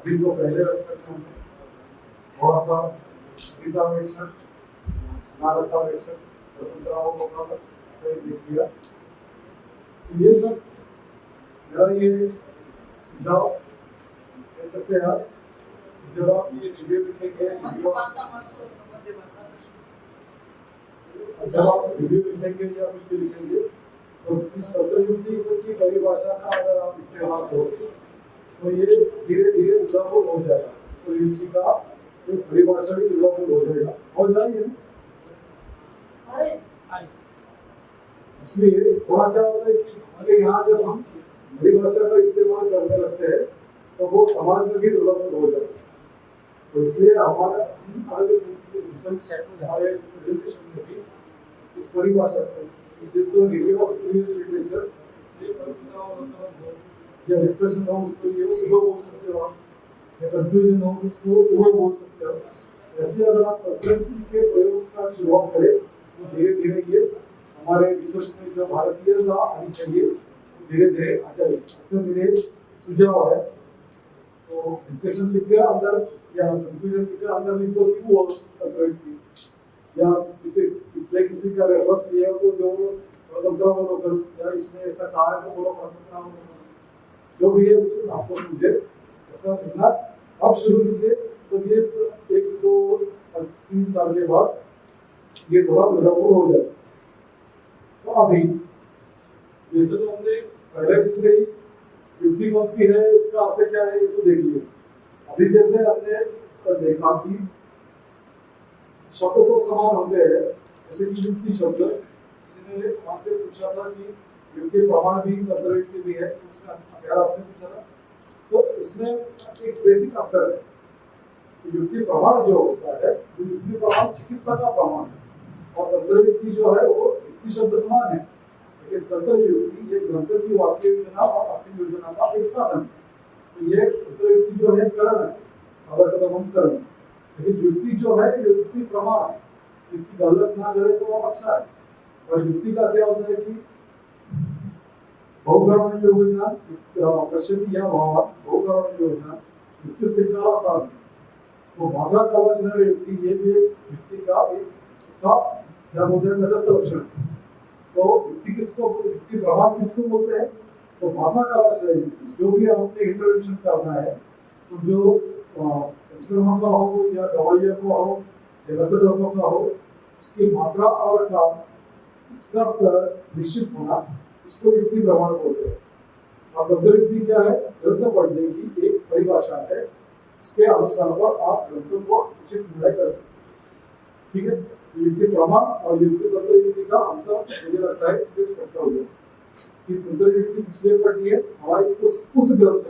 अभी तो पहले रखते हैं थोड़ा सा गीतावेक्षण, नारदावेक्षण, स्वतंत्रावलोकन देख लिया। ये सब मेरा ये सुझाव कह सकते हैं आप, जब आप ये रिव्यू लिखेंगे, जब आप रिव्यू लिखेंगे या कुछ भी लिखेंगे तो इस तंत्रयुक्ति की परिभाषा का अगर आप इस्तेमाल करोगे तो ये धीरे धीरे दुर्लभ हो जाएगा। तो युक्ति का एक परिभाषा भी दुर्लभ हो जाएगा, हो जाएगी। इसलिए थोड़ा क्या होता है कि हमारे यहाँ जब हम परिभाषा का इस्तेमाल करने लगते हैं तो वो समाज में भी दुर्लभ हो जाता है। तो इसलिए हमारे रिसर्च हमारे प्रेजेंटेशन में भी इस परिभाषा को लिटरेचर या डिस्कशन हो उसको ये वो बोल सकते हो आप, या कंक्लूजन हो उसको वो बोल सकते हो। ऐसे अगर आप प्रकृति के प्रयोग का शुरुआत करें तो धीरे धीरे ये हमारे रिसर्च में जो भारतीयता आनी चाहिए धीरे धीरे आ जाएगी। ऐसे मेरे सुझाव है। तो डिस्कशन लिख के अंदर या कंक्लूजन लिख के अंदर लिख दो कि वो प्रकृति या किसी का रेफरेंस लिया तो जो स्वतंत्रावलोकन या इसने ऐसा कहा है तो बोलो स्वतंत्रावलोकन जो भी है आपको समझे ऐसा लिखना अब शुरू कीजिए। तो ये 1, 2, 3 साल के बाद ये थोड़ा मजबूत हो जाए। तो अभी जैसे तो हमने पहले दिन से ही युक्ति कौन सी है उसका अर्थ क्या है ये तो देख लिया। अभी जैसे हमने देखा कि शब्द तो समान होते हैं, जैसे कि युक्ति शब्द, किसी ने वहां से पूछा था कि युक्ति प्रमाण भी तंत्रयुक्ति भी है, उसका अगर आपने पूछा था तो उसमें एक बेसिक अंतर है। युक्ति प्रमाण जो होता है वो युक्ति प्रमाण चिकित्सा का प्रमाण है और तंत्रयुक्ति जो है वो युक्ति शब्द समान है, लेकिन तंत्रयुक्ति ये ग्रंथ की वाक्य योजना और अर्थ योजना का एक साधन है। तो ये तंत्रयुक्ति जो है करण है, साधक करण, लेकिन युक्ति जो है युक्ति प्रमाण है, इसकी गलत ना करे तो वो अच्छा है। और युक्ति का क्या होता है कि बहुकरण योजना पश्यति या भावात् बहुकरण योजना युक्ति स्थितिकाल साधन। तो मात्रा का वचन युक्ति ये भी युक्ति का एक इसका क्या बोलते हैं तटस्थ लक्षण। तो युक्ति किसको युक्ति प्रमाण किसको बोलते हैं? तो मात्रा का वचन जो भी आपने इंटरवेंशन करना है तो जो एक्सपेरिमेंट का हो या दवाइयों को हो या रसायनों का हो उसकी मात्रा और काम इसका निश्चित होना इसको युक्ति प्रमाण बोलते हैं। और तंत्रयुक्ति क्या है? ग्रंथ पढ़ने की एक परिभाषा है, इसके अनुसार पर आप ग्रंथों को उचित निर्णय कर सकते हैं। ठीक है, युक्ति प्रमाण और युक्ति तंत्रयुक्ति का अंतर मुझे लगता है इससे स्पष्ट हो गया कि तंत्रयुक्ति किसलिए पढ़नी है हमारी उस ग्रंथ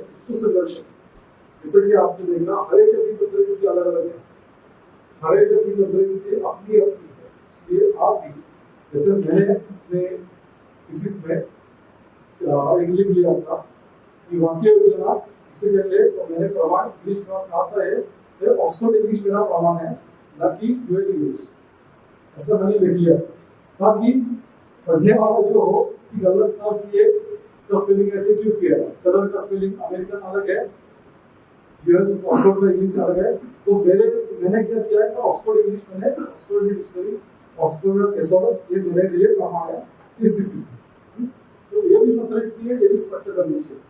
जैसे कि आपने देखा हर एक की तंत्रयुक्ति अलग अलग है, हर एक की तंत्रयुक्ति अपनी अपनी है। इसलिए आप भी जैसे मैंने अपने थीसिस में एक लिख लिया था कि वाक्य योजना किसे कहते हैं तो मैंने प्रमाण इंग्लिश का खासा है तो ऑक्सफोर्ड इंग्लिश मेरा प्रमाण है ना कि यूएस इंग्लिश, ऐसा मैंने लिख लिया ताकि पढ़ने वाला जो हो उसकी गलत ना कि ये इसका स्पेलिंग ऐसे क्यों किया है, कलर का स्पेलिंग अमेरिकन अलग है, यूएस ऑक्सफोर्ड का इंग्लिश अलग है। तो मैंने क्या किया है ऑक्सफोर्ड इंग्लिश मैंने ऑक्सफोर्ड डिक्शनरी ऑक्सफोर्ड थिसॉरस ये मेरे लिए प्रमाण है पीसीसी से। तो ये भी तंत्रयुक्ति है, ये भी स्पष्ट करनी चाहिए।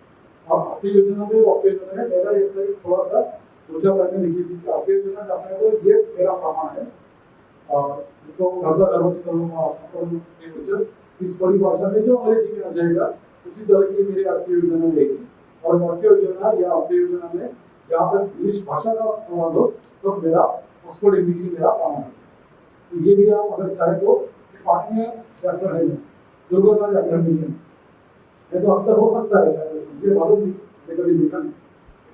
अब अर्थ योजना में वाक्य योजना है मेरा ऐसा थोड़ा सा सोचा मैंने लिखी थी कि अर्थ योजना करना है तो ये मेरा प्रमाण है और इसको कर्ता कर्मच करूंगा इस परिभाषा में जो अंग्रेजी में आ जाएगा उसी तरह की मेरी अर्थ योजना रहेगी। और वाक्य योजना या अर्थ योजना में जहाँ तक इंग्लिश भाषा का सवाल हो तो मेरा ऑक्सफोर्ड इंग्लिश ही मेरा प्रमाण है। तो ये भी आप अगर चाहे तो पाठनीय व्याकरण है, दुर्गता व्याकरण नहीं है, ये तो अक्सर हो सकता है शायद ये मालूम नहीं कभी लिखा नहीं,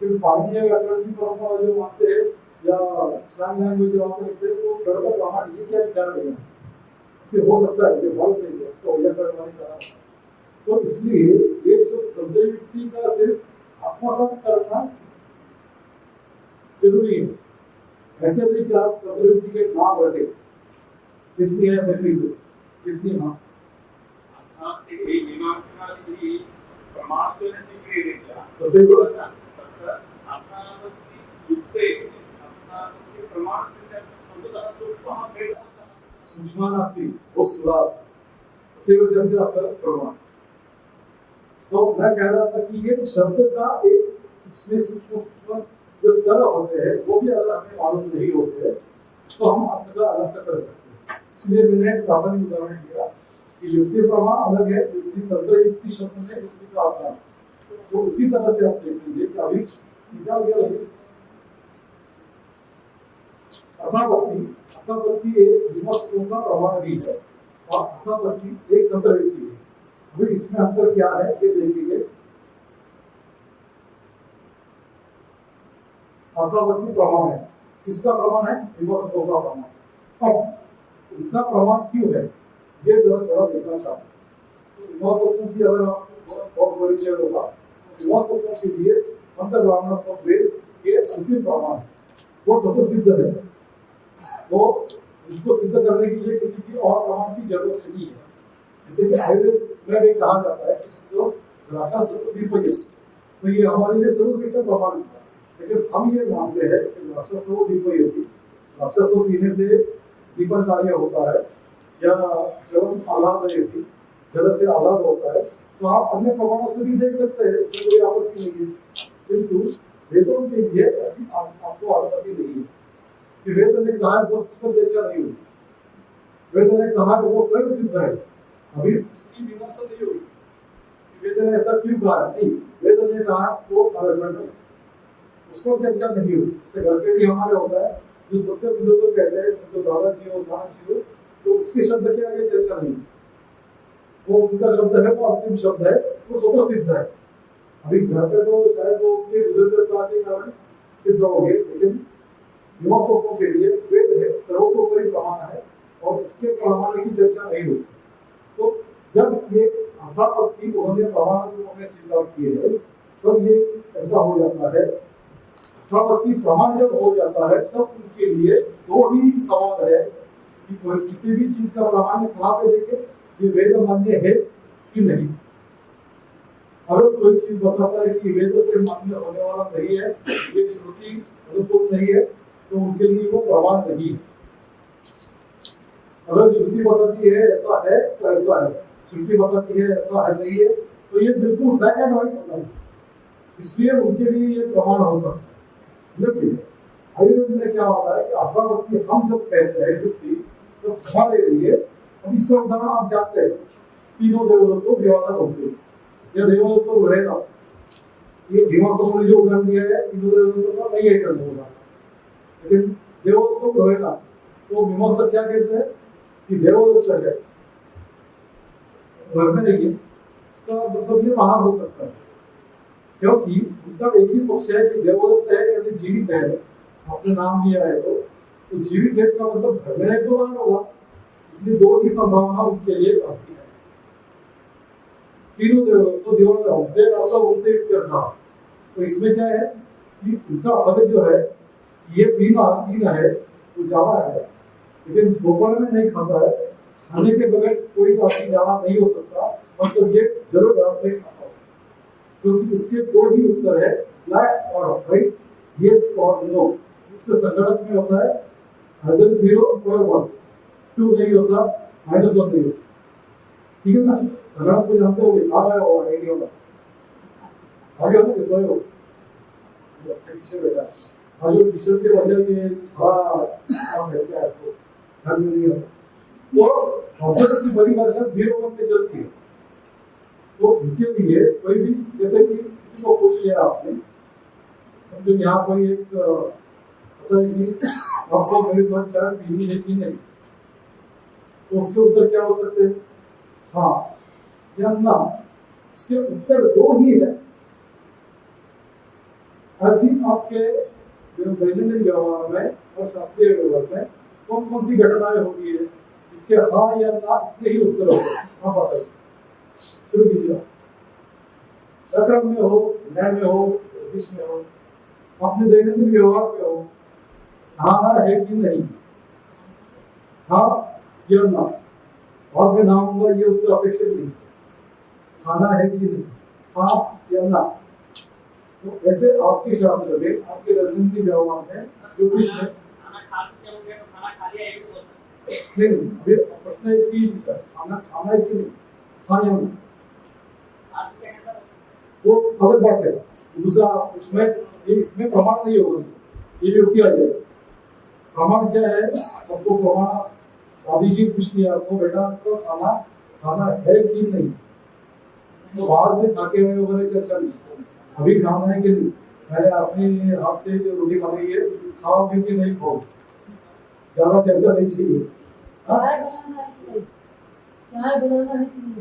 लेकिन पाठनीय व्याकरण की परंपरा जो मानते हैं या स्लैंग लैंग्वेज जो आप लिखते हैं तो गणित प्रमाण ये क्या विचार है इसे हो सकता है ये मालूम नहीं है तो व्याकरण वाले कहा। तो इसलिए ये जो तंत्रयुक्ति का सिर्फ आत्मसात करना जरूरी है, ऐसे नहीं कि आप तंत्रयुक्ति के नाम रखे कितनी है तकलीफ से कितनी हाँ प्रमाण तो नहीं सूक्ष्म नास्ति वो सुरा अस्ति सेव चर्चा प्रमाण। तो मैं कह रहा था कि ये शब्द का एक इसमें सूक्ष्म जो स्तर होते हैं वो भी अगर हमें मालूम नहीं होते हैं तो हम अर्थ का अलग कर सकते हैं। इसलिए मैंने एक प्राथमिक उदाहरण दिया कि युक्ति प्रमाण अलग है, युक्ति तंत्र युक्ति शब्द में युक्ति का अर्थ है। तो उसी तरह से आप देखेंगे कि अभी क्या हो गया अर्थापत्ति एक विमर्शों का प्रमाण भी है और अर्थापत्ति एक तंत्र युक्ति है। अभी इसमें अंतर क्या है ये देखेंगे। अर्थापत्ति प्रमाण है, किसका प्रमाण है? विमर्शकों का प्रमाण। अब उनका प्रमाण क्यों है ये जो थोड़ा देखना चाहते हैं। विमर्शकों की अगर आपको बहुत परिचय होगा, विमर्शकों के लिए अंतर्भावनात्मक वेद के अंतिम प्रमाण है, वो स्वतः सिद्ध है। तो इसको सिद्ध करने के लिए किसी की और प्रमाण की जरूरत नहीं है। जैसे कि आयुर्वेद में भी कहा जाता है कि जो राशा सत्व दीपक, तो ये हमारे लिए सर्वोत्कृष्ट प्रमाण है। लेकिन हम ये मानते हैं कि राशा सत्व दीपक, राशा सत्व पीने से दीपन कार्य होता है या जब आह्लाद यदि जल से आह्लाद होता है तो आप अन्य प्रमाणों से भी देख सकते हैं, उसमें कोई आपत्ति नहीं है। किंतु वेदों के लिए ऐसी आपको आपत्ति नहीं है कि वेद ने कहा है वो पर चर्चा नहीं हुई, वेद ने कहा है वो स्वयं सिद्ध है, अभी इसकी विमर्शा नहीं हुई कि वेद ने ऐसा क्यों कहा। नहीं, वेद ने कहा वो उस पर चर्चा नहीं हुई। जैसे घर पे भी हमारे होता है जो सबसे बुजुर्ग कहते हैं सब दादाजी हो दादाजी हो, तो उसके शब्द के आगे चर्चा नहीं, वो उनका शब्द है, वो अंतिम शब्द है, वो स्वतः सिद्ध है। अभी घर पे तो शायद वो उनके बुजुर्गता के कारण सिद्ध हो गए, लेकिन विमर्शकों के लिए वेद है, सर्वतोपरि प्रमाण है और इसके प्रमाण की चर्चा नहीं होती। तो जब ये अर्थापत्ति उन्होंने प्रमाण रूप में स्वीकार किए हैं तो ये ऐसा हो जाता है। अर्थापत्ति प्रमाण जब हो जाता है तब उनके लिए दो ही सवाल है कि कोई किसी भी चीज का प्रमाण कहाँ पे देखे, ये वेद मान्य है कि नहीं। अगर कोई चीज बताता है कि वेद से मान्य होने वाला नहीं है, ये श्रुति अनुकूल नहीं है, तो उनके लिए वो प्रमाण नहीं है। अगर श्रुति बताती है ऐसा है तो ऐसा है, श्रुति बताती है ऐसा है नहीं है, तो ये बिल्कुल ब्लैक एंड व्हाइट होता है, इसलिए उनके लिए ये प्रमाण हो सकता है। लेकिन आयुर्वेद में क्या होता है कि अर्थापत्ति हम जब कहते हैं युक्ति तो हमारे लिए, अब इसका उदाहरण आप जानते हैं, तीनों देवदत्तों विवादन होते हैं या देवदत्तों वह नास्तिक, ये विमर्शकों ने जो उदाहरण दिया है तीनों देवदत्तों का नहीं है करने होगा, लेकिन देवदत्तों वह नास्तिक। तो विमर्शक क्या कहते हैं कि देवदत्त है घर में नहीं है, तो मतलब ये बाहर हो सकता है, क्योंकि उनका एक ही पक्ष है कि देवदत्त है यदि जीवित है, आपने नाम लिया है तो जीवित है का मतलब घर में है तो बाहर होगा, इसलिए दो ही संभावना उनके लिए काफी है। तीनों देवदत्त तो दिवाल होते हैं मतलब उनसे करना, तो इसमें क्या है कि उनका पद जो है ये तीन है वो ज्यादा है, लेकिन दोपहर में नहीं खाता है, खाने के बगैर कोई काफी ज्यादा नहीं हो सकता, मतलब ये जरूर रात में खाता है। क्योंकि इसके दो ही उत्तर है, ब्लैक और व्हाइट, यस और नो। इससे संगणक में होता है आइदर 0 और 1, 2 नहीं होता, -1 नहीं होता, ठीक है ना। संगणक को जानते हो, याद आया होगा नहीं होगा, आगे होगा कि सोए हो पीछे बैठा आज जो टीचर के वजह के काम है क्या आपको ध्यान में नहीं होता, तो ऑब्जेक्ट की परिभाषा 0-1 पे चलती है। तो उनके लिए कोई भी, जैसे कि किसी को पूछ लिया आपने, तो यहाँ कोई एक पता है कि आपको मेरे साथ चाय पीनी है कि नहीं, तो उसके उत्तर क्या हो सकते हैं, हाँ या ना। इसके उत्तर दो ही है। ऐसी आपके दैनंदिन व्यवहार में और शास्त्रीय व्यवहार में कौन कौन सी घटनाएं होती है, इसके हाँ या ना इतने ही उत्तर होते हैं। हाँ बताइए, शुरू कीजिए। व्याकरण में हो, न्याय में हो, ज्योतिष में हो, अपने दैनंदिन व्यवहार में हो, हाँ है कि नहीं, हाँ या ना, और मैं ना होगा ये उत्तर अपेक्षित नहीं, खाना है कि नहीं, हाँ या ना। तो ऐसे आपके शास्त्र में, आपके दर्शन के व्यवहार में, ज्योतिष में नहीं, अभी प्रश्न एक ही है, खाना खाना है कि नहीं, हाँ या नहीं, वो अलग बात है। दूसरा इसमें प्रमाण नहीं होगा, ये व्यक्ति आ जाएगा। प्रमाण क्या है? आपको प्रमाण दादी जी पूछ लिया आपको, बेटा आपको खाना खाना है कि नहीं, तो बाहर से खा के वगैरह चर्चा नहीं, अभी खाना है कि नहीं, मैंने अपने हाथ से जो रोटी बनाई है खाओ कि नहीं खाओ, ज्यादा चर्चा नहीं चाहिए।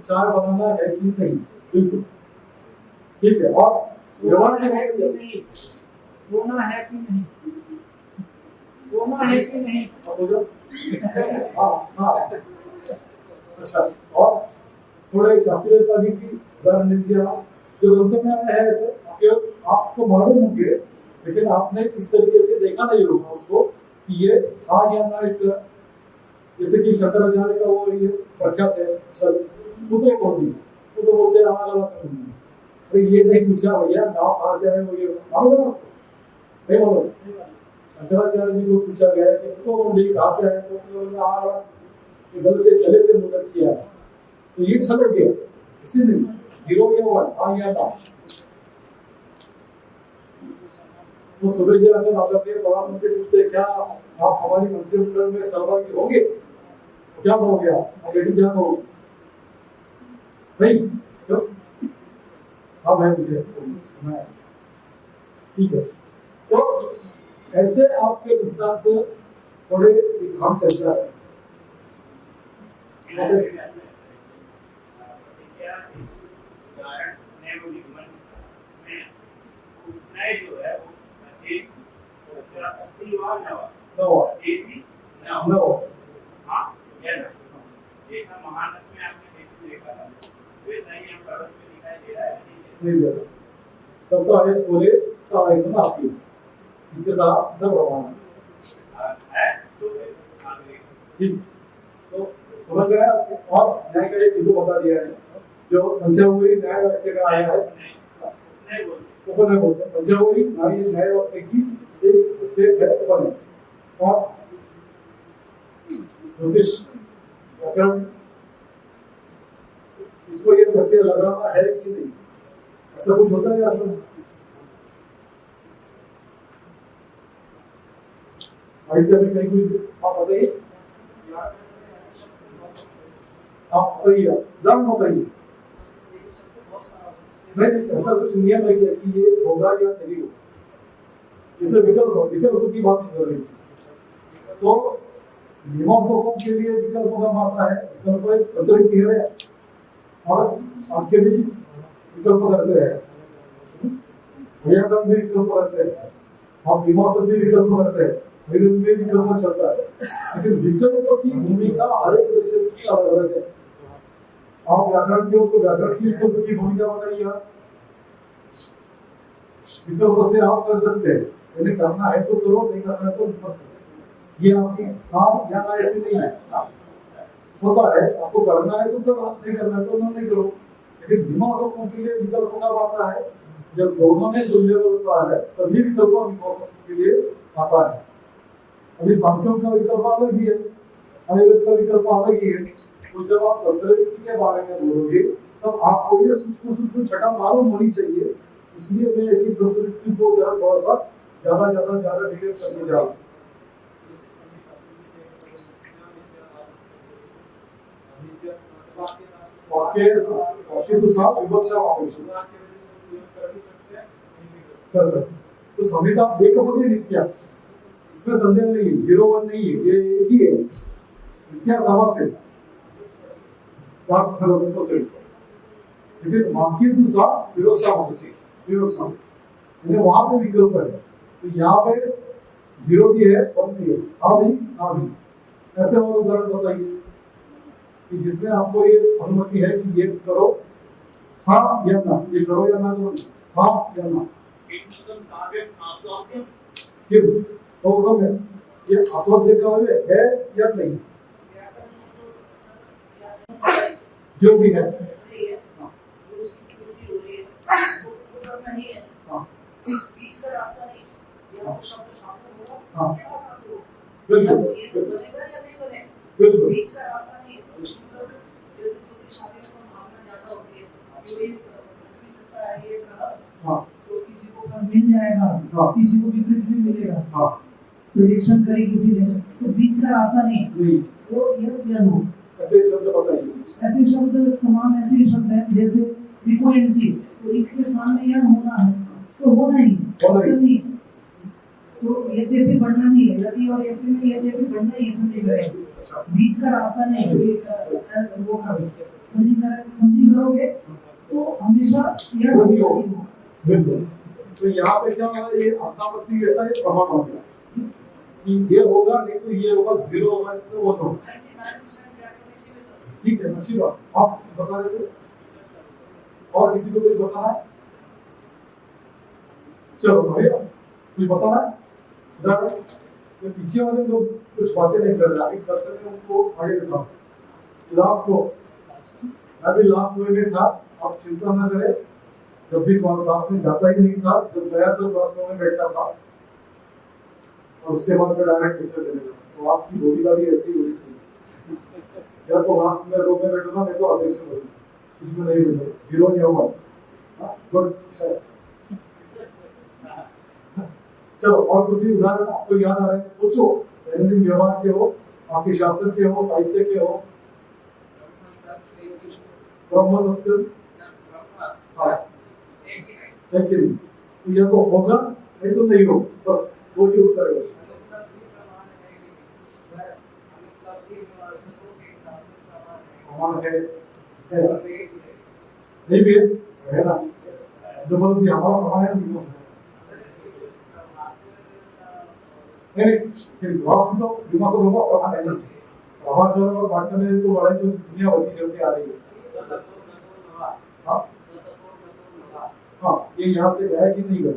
चाय बनाना है कि नहीं, बिल्कुल ठीक है। और व्यवहार है कि नहीं, सोना है कि नहीं, सोना है कि नहीं, सो जाओ। हाँ अच्छा, और थोड़ा शास्त्रीयता भी की उदाहरण लीजिए आप, जो ग्रंथों में आया है ऐसे आपको मालूम होंगे, लेकिन आपने इस तरीके से देखा नहीं होगा उसको कि ये हाँ या ना इस तरह, जैसे कि शंकराचार्य का वो ये प्रख्यात है, चल कुत्ते कौन दी, वो तो बोलते हैं हाँ गलत नहीं, अरे ये नहीं पूछा भैया गाँव कहाँ से आए, वो ये मालूम है नहीं मालूम। शंकराचार्य जी को पूछा गया कि कुत्ते कौन दी कहाँ से आए, तो गले से मुंडन किया, तो ये छल हो गया, इसीलिए 0 या 1, हाँ या ना। तो सुबह जी आकर आदरणीय प्रधानमंत्री पूछते क्या आप हमारी मंत्रिमंडल में सहभागी होंगे, क्या कहोगे आप, बेटी क्या कहोगे, नहीं क्यों? हाँ मैं मुझे ठीक है। तो ऐसे आपके वृत्तांत थोड़े हम चर्चा है। तब तो आदेश बोले सहायक आपकी नित्यता न प्रमाण, ठीक तो समझ गया। और न्याय का एक बिंदु बता दिया है, जो पंचावली न्याय वाक्य का आया है, उपनय बोलते हैं, पंचावली न्याय वाक्य की एक स्टेप है उपनय। और ज्योतिष व्याकरण, इसको ये प्रत्यय लगाना है कि नहीं, ऐसा कुछ होता है आपको साहित्य में कहीं कुछ आप बताइए, आप बताइए, उदाहरण बताइए। नहीं ऐसा कुछ नियम है कि ये होगा या नहीं होगा, जैसे विकल्प की बात कर रही है, तो मीमांसकों के लिए विकल्प का मानना है, विकल्प एक अतिरिक्त है, और आपके भी विकल्प करते हैं, व्याकरण भी विकल्प करते हैं, हम मीमांसक भी विकल्प करते हैं, शरीर में विकल्प चलता है, लेकिन विकल्प की भूमिका हर एक दर्शन की अलग अलग है। आप व्याकरण के व्याकरण की विकल्प की भूमिका बताइए, विकल्प से आप कर सकते हैं, यदि करना है तो करो, नहीं करना है तो मत करो, ये आपकी हाँ या ना ऐसे नहीं है, होता है आपको करना है तो करो, नहीं करना है तो नहीं करो। लेकिन मीमांसकों के लिए विकल्प का आता है, जब दोनों में दुर्लभ होता है तभी विकल्प मीमांसकों के लिए आता है। अभी सांख्यों का विकल्प अलग ही है, आयुर्वेद का विकल्प अलग ही है। तो जब आप तंत्रविधि के बारे में बोलोगे तब आपको ये सूक्ष्म छटा मालूम होनी चाहिए, इसलिए मैं एक ही तंत्रविधि को जरा थोड़ा सा ज्यादा डिटेल करने जा रहा हूँ। वाक्य तो साफ विवक्षा कर सकते, तो संहिता एक होगी नित्या, इसमें संदेह नहीं है, 0-1 नहीं है, ये एक ही है, नित्या समास है, तो सिर्फ लेकिन वाक्य तो साफ विवक्षा यानी वहां पे विकल्प है, तो यहाँ पे 0 भी है 1 भी है, हाँ भी, ऐसे और उदाहरण बताइए कि जिसमें आपको ये अनुमति है कि ये करो हाँ या ना, ये करो या ना करो, हाँ या ना, क्यों तो समय ये आस्वाद्य का है या नहीं, जो भी है शब्द शामिल होगा हाँ। क्या आसान होगा बिल्कुल तो ये बनेगा या नहीं बनेगा बिल्कुल बीच का रास्ता नहीं है मतलब जैसे जो भी शादी में संभावना ज्यादा होती है कि ये भी सकता है ये गलत हाँ तो किसी को मिल जाएगा हाँ किसी को विपरीत भी मिलेगा हाँ प्रेडिक्शन करी किसी ने तो बीच का रास्ता नहीं नहीं वो यस या नो ऐसे शब्द बताइए ऐसे शब्द तमाम ऐसे शब्द हैं जैसे इको एनर्जी तो एक के स्थान में यह होना है तो होना ही होना ही। नहीं तो यद्यपि बढ़ना नहीं है यदि और यद्यपि में यद्यपि बढ़ना ही है संधि करें अच्छा बीच का रास्ता नहीं है वो संधि करोगे तो हमेशा यह वही होगा होगा। ही होगा। बिल्कुल तो यहाँ पे क्या होगा ये अर्थापत्ति ऐसा ये प्रमाण हो गया कि ये होगा नहीं तो ये होगा जीरो होगा तो वो तो 99% व्याकरण इसी में चलता है। ठीक है अच्छी बात आप बता रहे थे और किसी को कुछ बताना है चलो भैया कुछ बताना है उदाहरण ये पीछे वाले लोग कुछ बातें नहीं कर रहे आगे कर सकते उनको आगे दिखाओ लास्ट को मैं भी लास्ट में था आप चिंता न करें जब भी क्लास में जाता ही नहीं था जब गया तो क्लास में बैठता था और उसके बाद में डायरेक्ट टीचर चले गया तो आपकी बोली का भी ऐसी होनी चाहिए या तो लास्ट में रो में बैठना नहीं तो अध्यक्ष बोली इसमें नहीं बैठो जीरो नहीं होगा गुड चलो और कुछ उदाहरण आपको याद आ रहे हैं सोचो दैनिक व्यवहार के हो आपके शास्त्र के हो साहित्य के हो ब्रह्म सत्य है कि नहीं तो या तो होगा नहीं तो नहीं होगा बस वो ही उत्तर है प्रमाण है नहीं भी है ना जो बोलो कि हमारा प्रमाण है नहीं हो सकता नहीं फिर लॉस तो विमर्श होगा प्रमाण है प्रमाण जो और बांटने में तो लड़ाई तो दुनिया भर की चलती आ रही है हाँ हाँ ये यहाँ से गया कि नहीं गया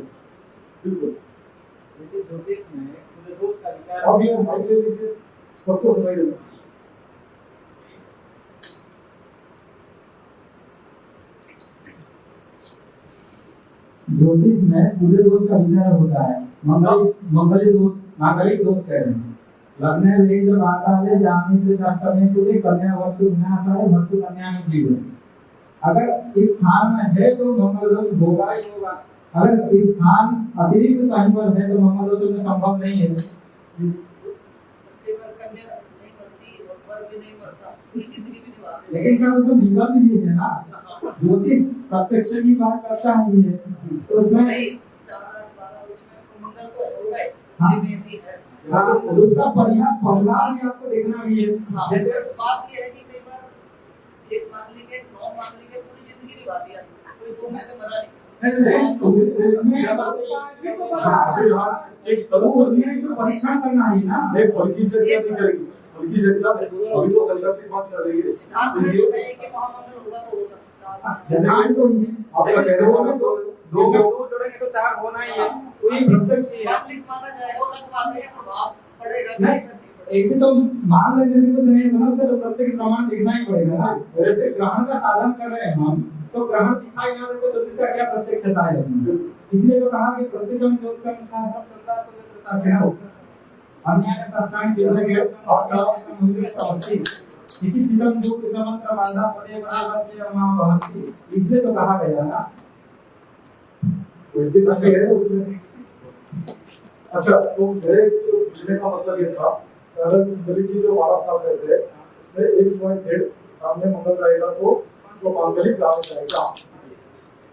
बिल्कुल जैसे ज्योतिष में मुझे दोष का विचार अब ये माइक ले लीजिए सबको सुनाई देगा ज्योतिष में पूरे दोष का विचार होता है मंगली दोष मांगलिक दोष कह रहे हैं लग्ने वे जो आता है जामित्र शास्त्र पूरे कन्या वस्तु विनाशाय भक्तु कन्या में जीवन अगर इस स्थान में है तो मंगल दोष होगा ही होगा अगर इस स्थान अतिरिक्त कहीं पर है तो मंगल दोष में संभव नहीं है लेकिन सर उसमें विकल्प भी है ना ज्योतिष प्रत्यक्ष की बात करता है ये तो उसमें हाँ उसका परिणाम परिणाम भी आपको देखना भी है जैसे बात ये है कि कई बार एक मांगलिक एक नॉन मांगलिक पूरी जिंदगी निभाती है कोई दो में से मरा नहीं उसमें तो परीक्षण करना है ना नहीं फलकी चर्चा नहीं करेगी फलकी चर्चा अभी तो संकल्प की बात चल रही है सिद्धांत में तो है कि महामंगल होगा तो होगा सिद्धांत तो ये आपका कहना है दो में दो जोड़ेंगे तो चार होना ही है तो ये प्रत्यक्ष ही है मांगलिक माना जाएगा और बाद में प्रभाव पड़ेगा नहीं ऐसे तो मान लेते हैं कुछ नहीं बना तो प्रत्येक प्रमाण दिखना ही पड़ेगा ना वैसे ग्रहण का साधन कर रहे हैं हम तो ग्रहण दिखाई ना दे तो इसका क्या प्रत्यक्षता है उसमें इसलिए तो कहा कि प्रत्येकम ज्योति का अनुसार संसार तो मित्र साधन अन्य शास्त्रांग कहने के आपका मुद्रिष्ट अवस्थी चिकित्सितम जो समंत्र बांधा पड़े बराबर मां वहंती इसलिए तो कहा गया ना वैदिक भी है उसमें अच्छा तो मेरे पूछने का मतलब ये था अगर मंगली जी जो 12 साल रहते हैं उसमें एक्स वाई जेड सामने मंगल रहेगा तो उसको मांगलिक कहा जाएगा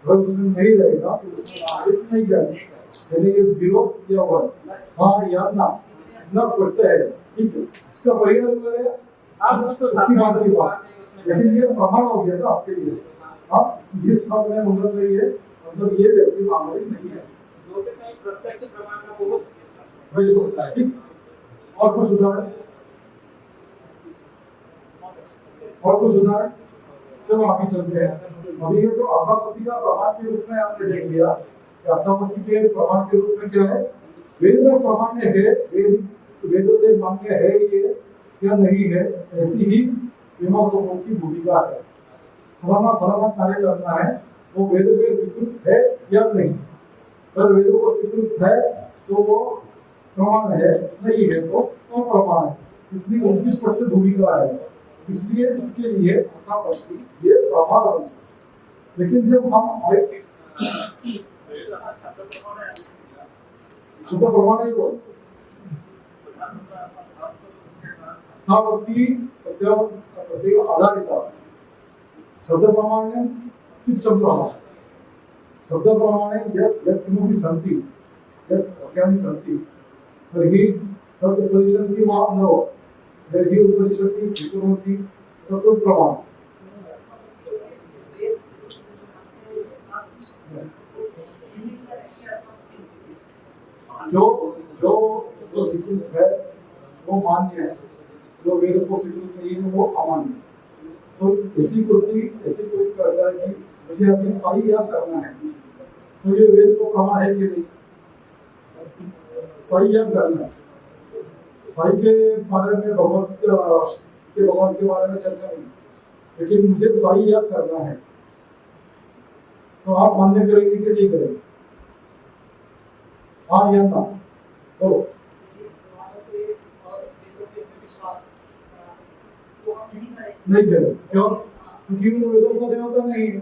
अगर उसमें नहीं रहेगा तो उसमें मांगलिक नहीं जाएगा यानी कि 0 या 1 हाँ या ना इतना स्पष्ट है ठीक है इसका परिणाम करेगा आप तो इसकी बात की बात लेकिन ये प्रमाण हो गया ना आपके लिए आप इस स्थान में मंगल रही है मतलब ये व्यक्ति मांगलिक नहीं है ज्योतिष में प्रत्यक्ष प्रमाण का बहुत वही होता है ठीक और कुछ उदाहरण चलो आगे चलते हैं अभी ये तो अर्थापत्ति का प्रमाण के रूप में आपने देख लिया कि अर्थापत्ति के प्रमाण के रूप में क्या है वेद प्रमाण्य है वेद से मान्य है ये या नहीं है ऐसी ही मीमांसकों की भूमिका है फलाना कार्य करना है वो वेदों के स्वीकृत है या नहीं अगर वेदों को स्वीकृत है तो वो प्रमाण है, नहीं है तो अप्रमाण है। इतनी उनकी स्पष्ट भूमिका है, इसलिए उनके लिए अर्थापत्ति ये प्रमाण बनता है। लेकिन जब हम शुद्ध प्रमाण है वो अर्थापत्ति तस्यैव आधारिता शब्द प्रमाणे शब्दप्रमाणे शब्दप्रमाणे यत् यत् किमपि सन्ति यत् वाक्यानि सन्ति तर्हि तत् उपदिशन्ति वा न वा तर्हि उपदिशन्ति स्वीकुर्वन्ति तत् प्रमाणम्। जो जो इसको स्वीकृत है वो मान्य है, जो वेद को स्वीकृत नहीं है वो अमान्य। तो ऐसी कोई कहता है कि मुझे अभी साई याद करना है, तो ये वेद को प्रमाण है कि नहीं? साई याद करना है, साई के बारे में भगवत के भगवान के बारे में चर्चा नहीं, लेकिन मुझे साई याद करना है, तो आप मान्य करेंगे कि नहीं करेंगे? हाँ या ना? तो नहीं करें, क्यों? क्योंकि वो वेदों का देवता नहीं है।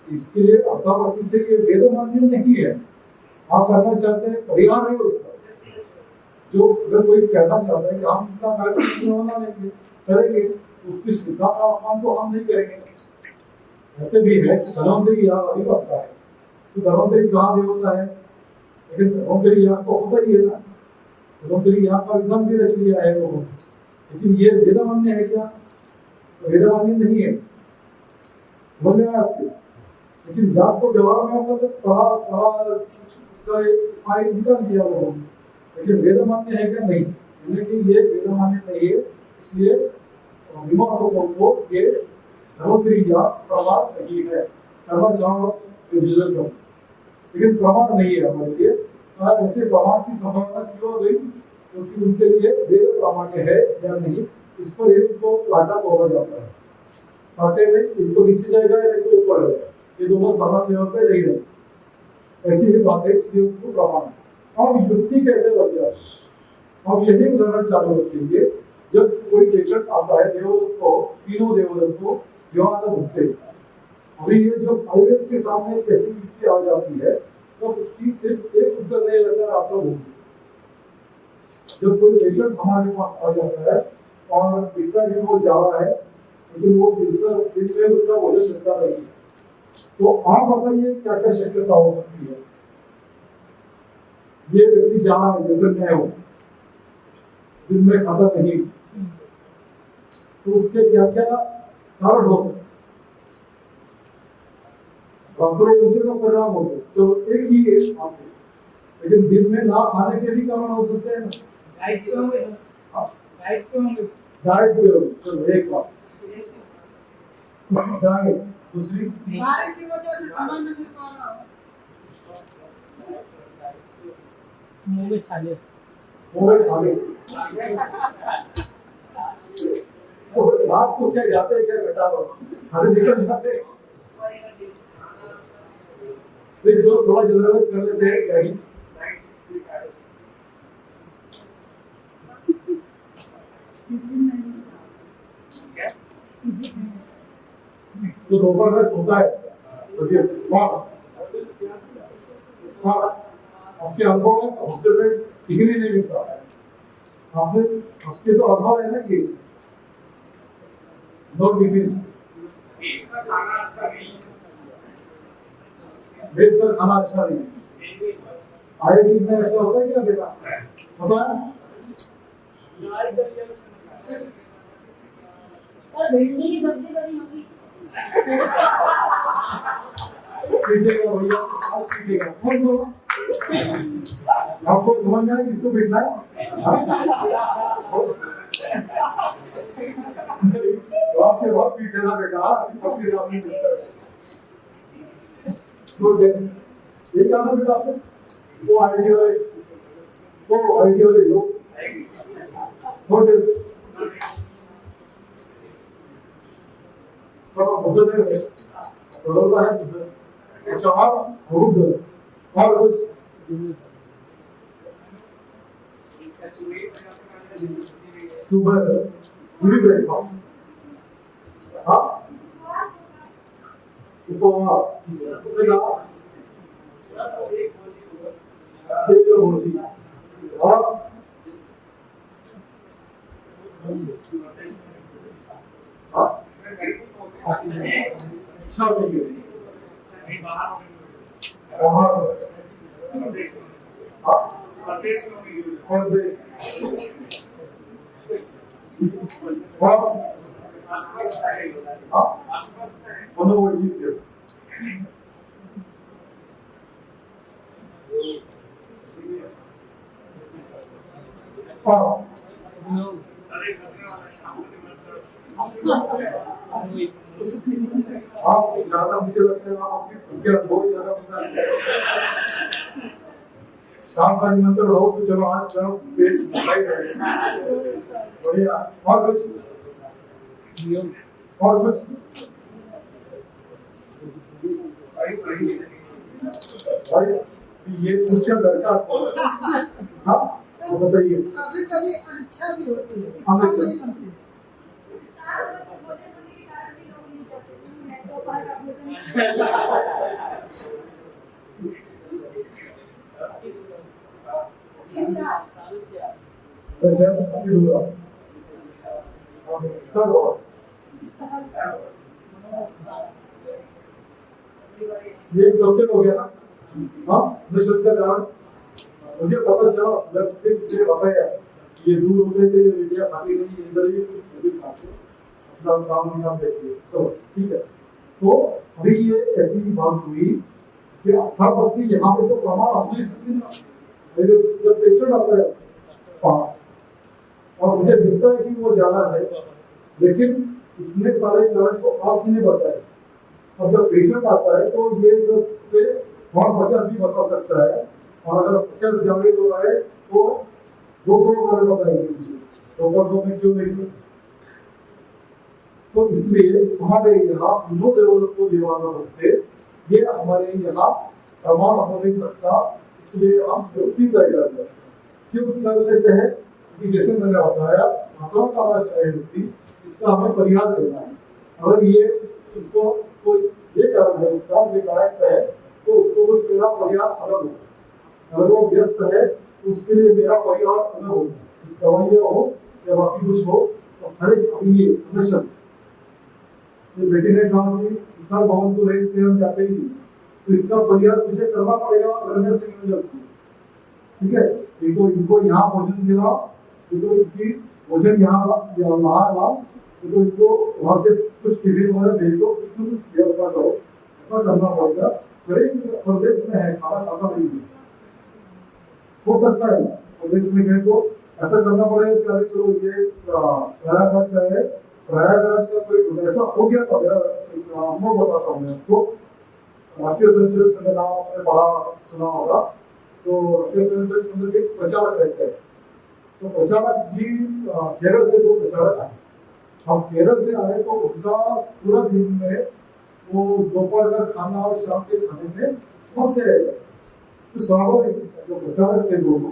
इसके लिए अर्थापत्ति से ये वेद मान्य नहीं है। आप करना चाहते हैं, परिहार है उसका। जो अगर कोई कहना चाहता है कि हम इतना करेंगे करेंगे, उसकी श्रद्धा का अपमान तो हम नहीं करेंगे। ऐसे भी है कि धनवंतरी याग अभी बनता है, तो धनवंतरी कहाँ देवता है? लेकिन धनवंतरी याग तो होता ही है ना, धनवंतरी याग का विधान भी रच लिया है लोगों ने। लेकिन ये वेद मान्य है क्या? वेद मान्य नहीं है, समझ में आया आपको? लेकिन याग को व्यवहार में आपका तो उसका उपाय निकाल दिया लोगों ने, लेकिन वेद मान्य है क्या? नहीं। लेकिन ये वेद मान्य नहीं है, इसलिए मीमांसकों को ये धनवंतरी याग प्रमाण नहीं है। करना चाहो लेकिन प्रमाण नहीं है हमारे लिए। ऐसे प्रमाण की संभावना क्यों गई? क्योंकि उनके लिए वेद प्रामाण्य है या नहीं, इस पर इनको काटा तोड़ा जाता है। काटे में इनको नीचे जाएगा या इनको ऊपर जाएगा, ये दोनों समान लेवल पे नहीं रहते। ऐसी ही बात है, इसलिए उनको प्रमाण। अब युक्ति कैसे बन जाती है? अब यही उदाहरण चालू रखेंगे। जब कोई पेशेंट आता है देवदत्त को, तीनों देवदत्त को ज्ञान भुगते, अभी ये जो आयुर्वेद के सामने कैसी युक्ति आ जाती है, तो उसकी सिर्फ एक उत्तर नहीं लगता आप लोग होंगे। जब कोई पेशेंट हमारे पास आ जाता है और इतना दिन वो जा रहा है, लेकिन वो फिर से उसका भोजन मिलता नहीं, तो आप बताइए क्या क्या शक्यता हो सकती है? ये व्यक्ति जा रहा है, जैसे मैं हूँ, दिन में खाता नहीं, तो उसके क्या क्या कारण हो सकते हैं? उनके तो परिणाम होते, तो एक ही है, लेकिन दिन में ना खाने के भी कारण हो सकते हैं। डाइट पे होंगे, चलो एक बात डाइट, दूसरी डाइट की वजह से समझ नहीं पा रहा हूँ। मुंह में छाले तो रात को क्या जाते हैं, क्या घटा लो खाने निकल जाते हैं, जो थोड़ा जनरलाइज कर लेते हैं क्या ही। तो दोपहर में सोता है तो ये आपके अनुभव में हॉस्टल में टिकने नहीं मिलता है, आपने उसके तो अनुभव है ना कि नो टिफिन बेच कर खाना अच्छा नहीं। आईआईटी में ऐसा होता है क्या बेटा? होता है? भिंडी की सब्जी बनी होगी। पीटेगा भैया, आप पीटेगा कौन बोला? आपको समझ में आया किसको पीटना है? क्लास के बाद पीटेगा बेटा, सबके सामने ये क्या था बेटा आपने? वो आईडी वाले लोग बुद्ध है, अच्छा आप बुद्ध और कुछ सुबह पूरी ब्रेकफास्ट, हाँ उपवास उसने कहा एक रोटी और अच्छा नहीं है आप ज्यादा मुझे लगता है आप क्या बहुत ज्यादा शाम का निमंत्रण हो तो चलो आज चलो पेट भराई रहे बढ़िया। और कुछ भाई ये मुझसे लड़का हाँ तो बताइए। कभी कभी अच्छा भी होती है, हाँ, अच्छा नहीं बनती है। ये सबसे हो गया ना, हाँ निश्चित का कारण मुझे पता चला जब फिर से बताया ये दूर होते थे, ये मीडिया खाती नहीं इधर ही अभी खाते अपना काम नहीं काम देखिए तो ठीक है। तो अभी ये ऐसी बात हुई कि अठारह यहाँ पे तो प्रमाण आप ले सकते ना, मेरे जब पेशेंट आता है पास और मुझे दिखता है कि वो ज्यादा है, लेकिन इतने सारे कारण को आप ही नहीं बताए और जब पेशेंट आता है तो ये 10 से 50 भी बता सकता है और अगर 50 ज्यादा हो रहा है तो 200 कारण बताएंगे मुझे तो में क्यों नहीं। तो इसलिए हमारे यहाँ नो लेवल को दीवाना रखते ये हमारे यहाँ प्रमाण हो नहीं सकता, इसलिए हम युक्ति तय करते हैं। क्यों कर लेते हैं कि जैसे मैंने बताया माताओं का युक्ति इसका हमें परिहार करना है। अगर ये इसको ये कारण है इसका ये करेक्ट है तो उसको कुछ मेरा परिहार अलग होगा, अगर वो व्यस्त है तो उसके लिए मेरा परिहार अलग होगा, दवाइयाँ हो या बाकी कुछ हो तो हर एक ये हमेशा बेटी ने कहा कि इसका भवन को रेंज पे हम जाते ही तो इसका परिहार मुझे करना पड़ेगा अगर मैं सिंगल जाती हूँ, ठीक है। इनको यहाँ भोजन दिला, इनकी भोजन यहाँ बाहर ला, तो इनको वहाँ से कुछ टिफिन वगैरह भेज दो, कुछ व्यवस्था करो, ऐसा करना पड़ेगा। गरीब प्रदेश में है खाना खाता नहीं है, हो सकता है प्रदेश में गए तो ऐसा करना पड़ेगा कि अरे चलो ये प्रयागराज से है, प्रयागराज का कोई ऐसा हो गया था मेरा अनुभव बताता हूँ मैं आपको। राष्ट्रीय स्वयंसेवक संघ नाम आपने पढ़ा सुना होगा, तो राष्ट्रीय स्वयंसेवक संघ के प्रचारक रहते हैं, तो प्रचारक जी केरल से 2 प्रचारक आए। हम केरल से आए तो उनका पूरा दिन में वो दोपहर का खाना और शाम के खाने में बहुत से रहे थे। तो स्वाभाविक जो प्रचारक थे दोनों,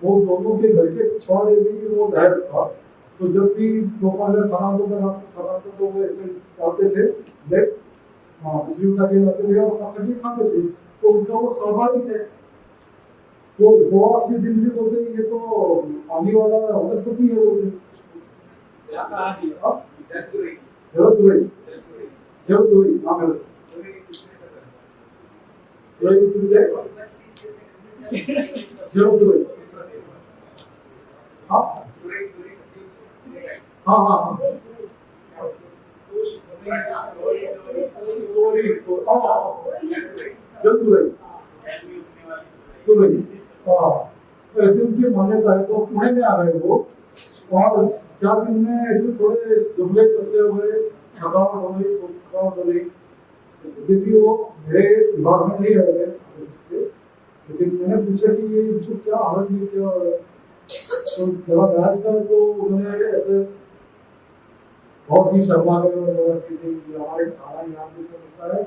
वो दोनों के घर के 6 भी वो दायर था, तो जब भी दोपहर का खाना खाना तो वो ऐसे जाते थे लेट बिजली उठा के लाते थे और अपने खाते थे, तो उनका वो स्वाभाविक है। तो उपवास के दिन भी बोलते हैं ये तो पानी वाला वनस्पति है, बोलते ऐसे उनकी मान्यता है। तो पुणे में आ रहे वो और 4 दिन में ऐसे थोड़े दुबले पतले हो गए, थकावट हो गई, देखिए वो मेरे दिमाग में नहीं रह गए, लेकिन मैंने पूछा कि ये इनको क्या हालत है, क्या तो जब इलाज का तो उन्होंने ऐसे बहुत ही शर्मा गए कि हमारे खाना यहाँ पे होता है,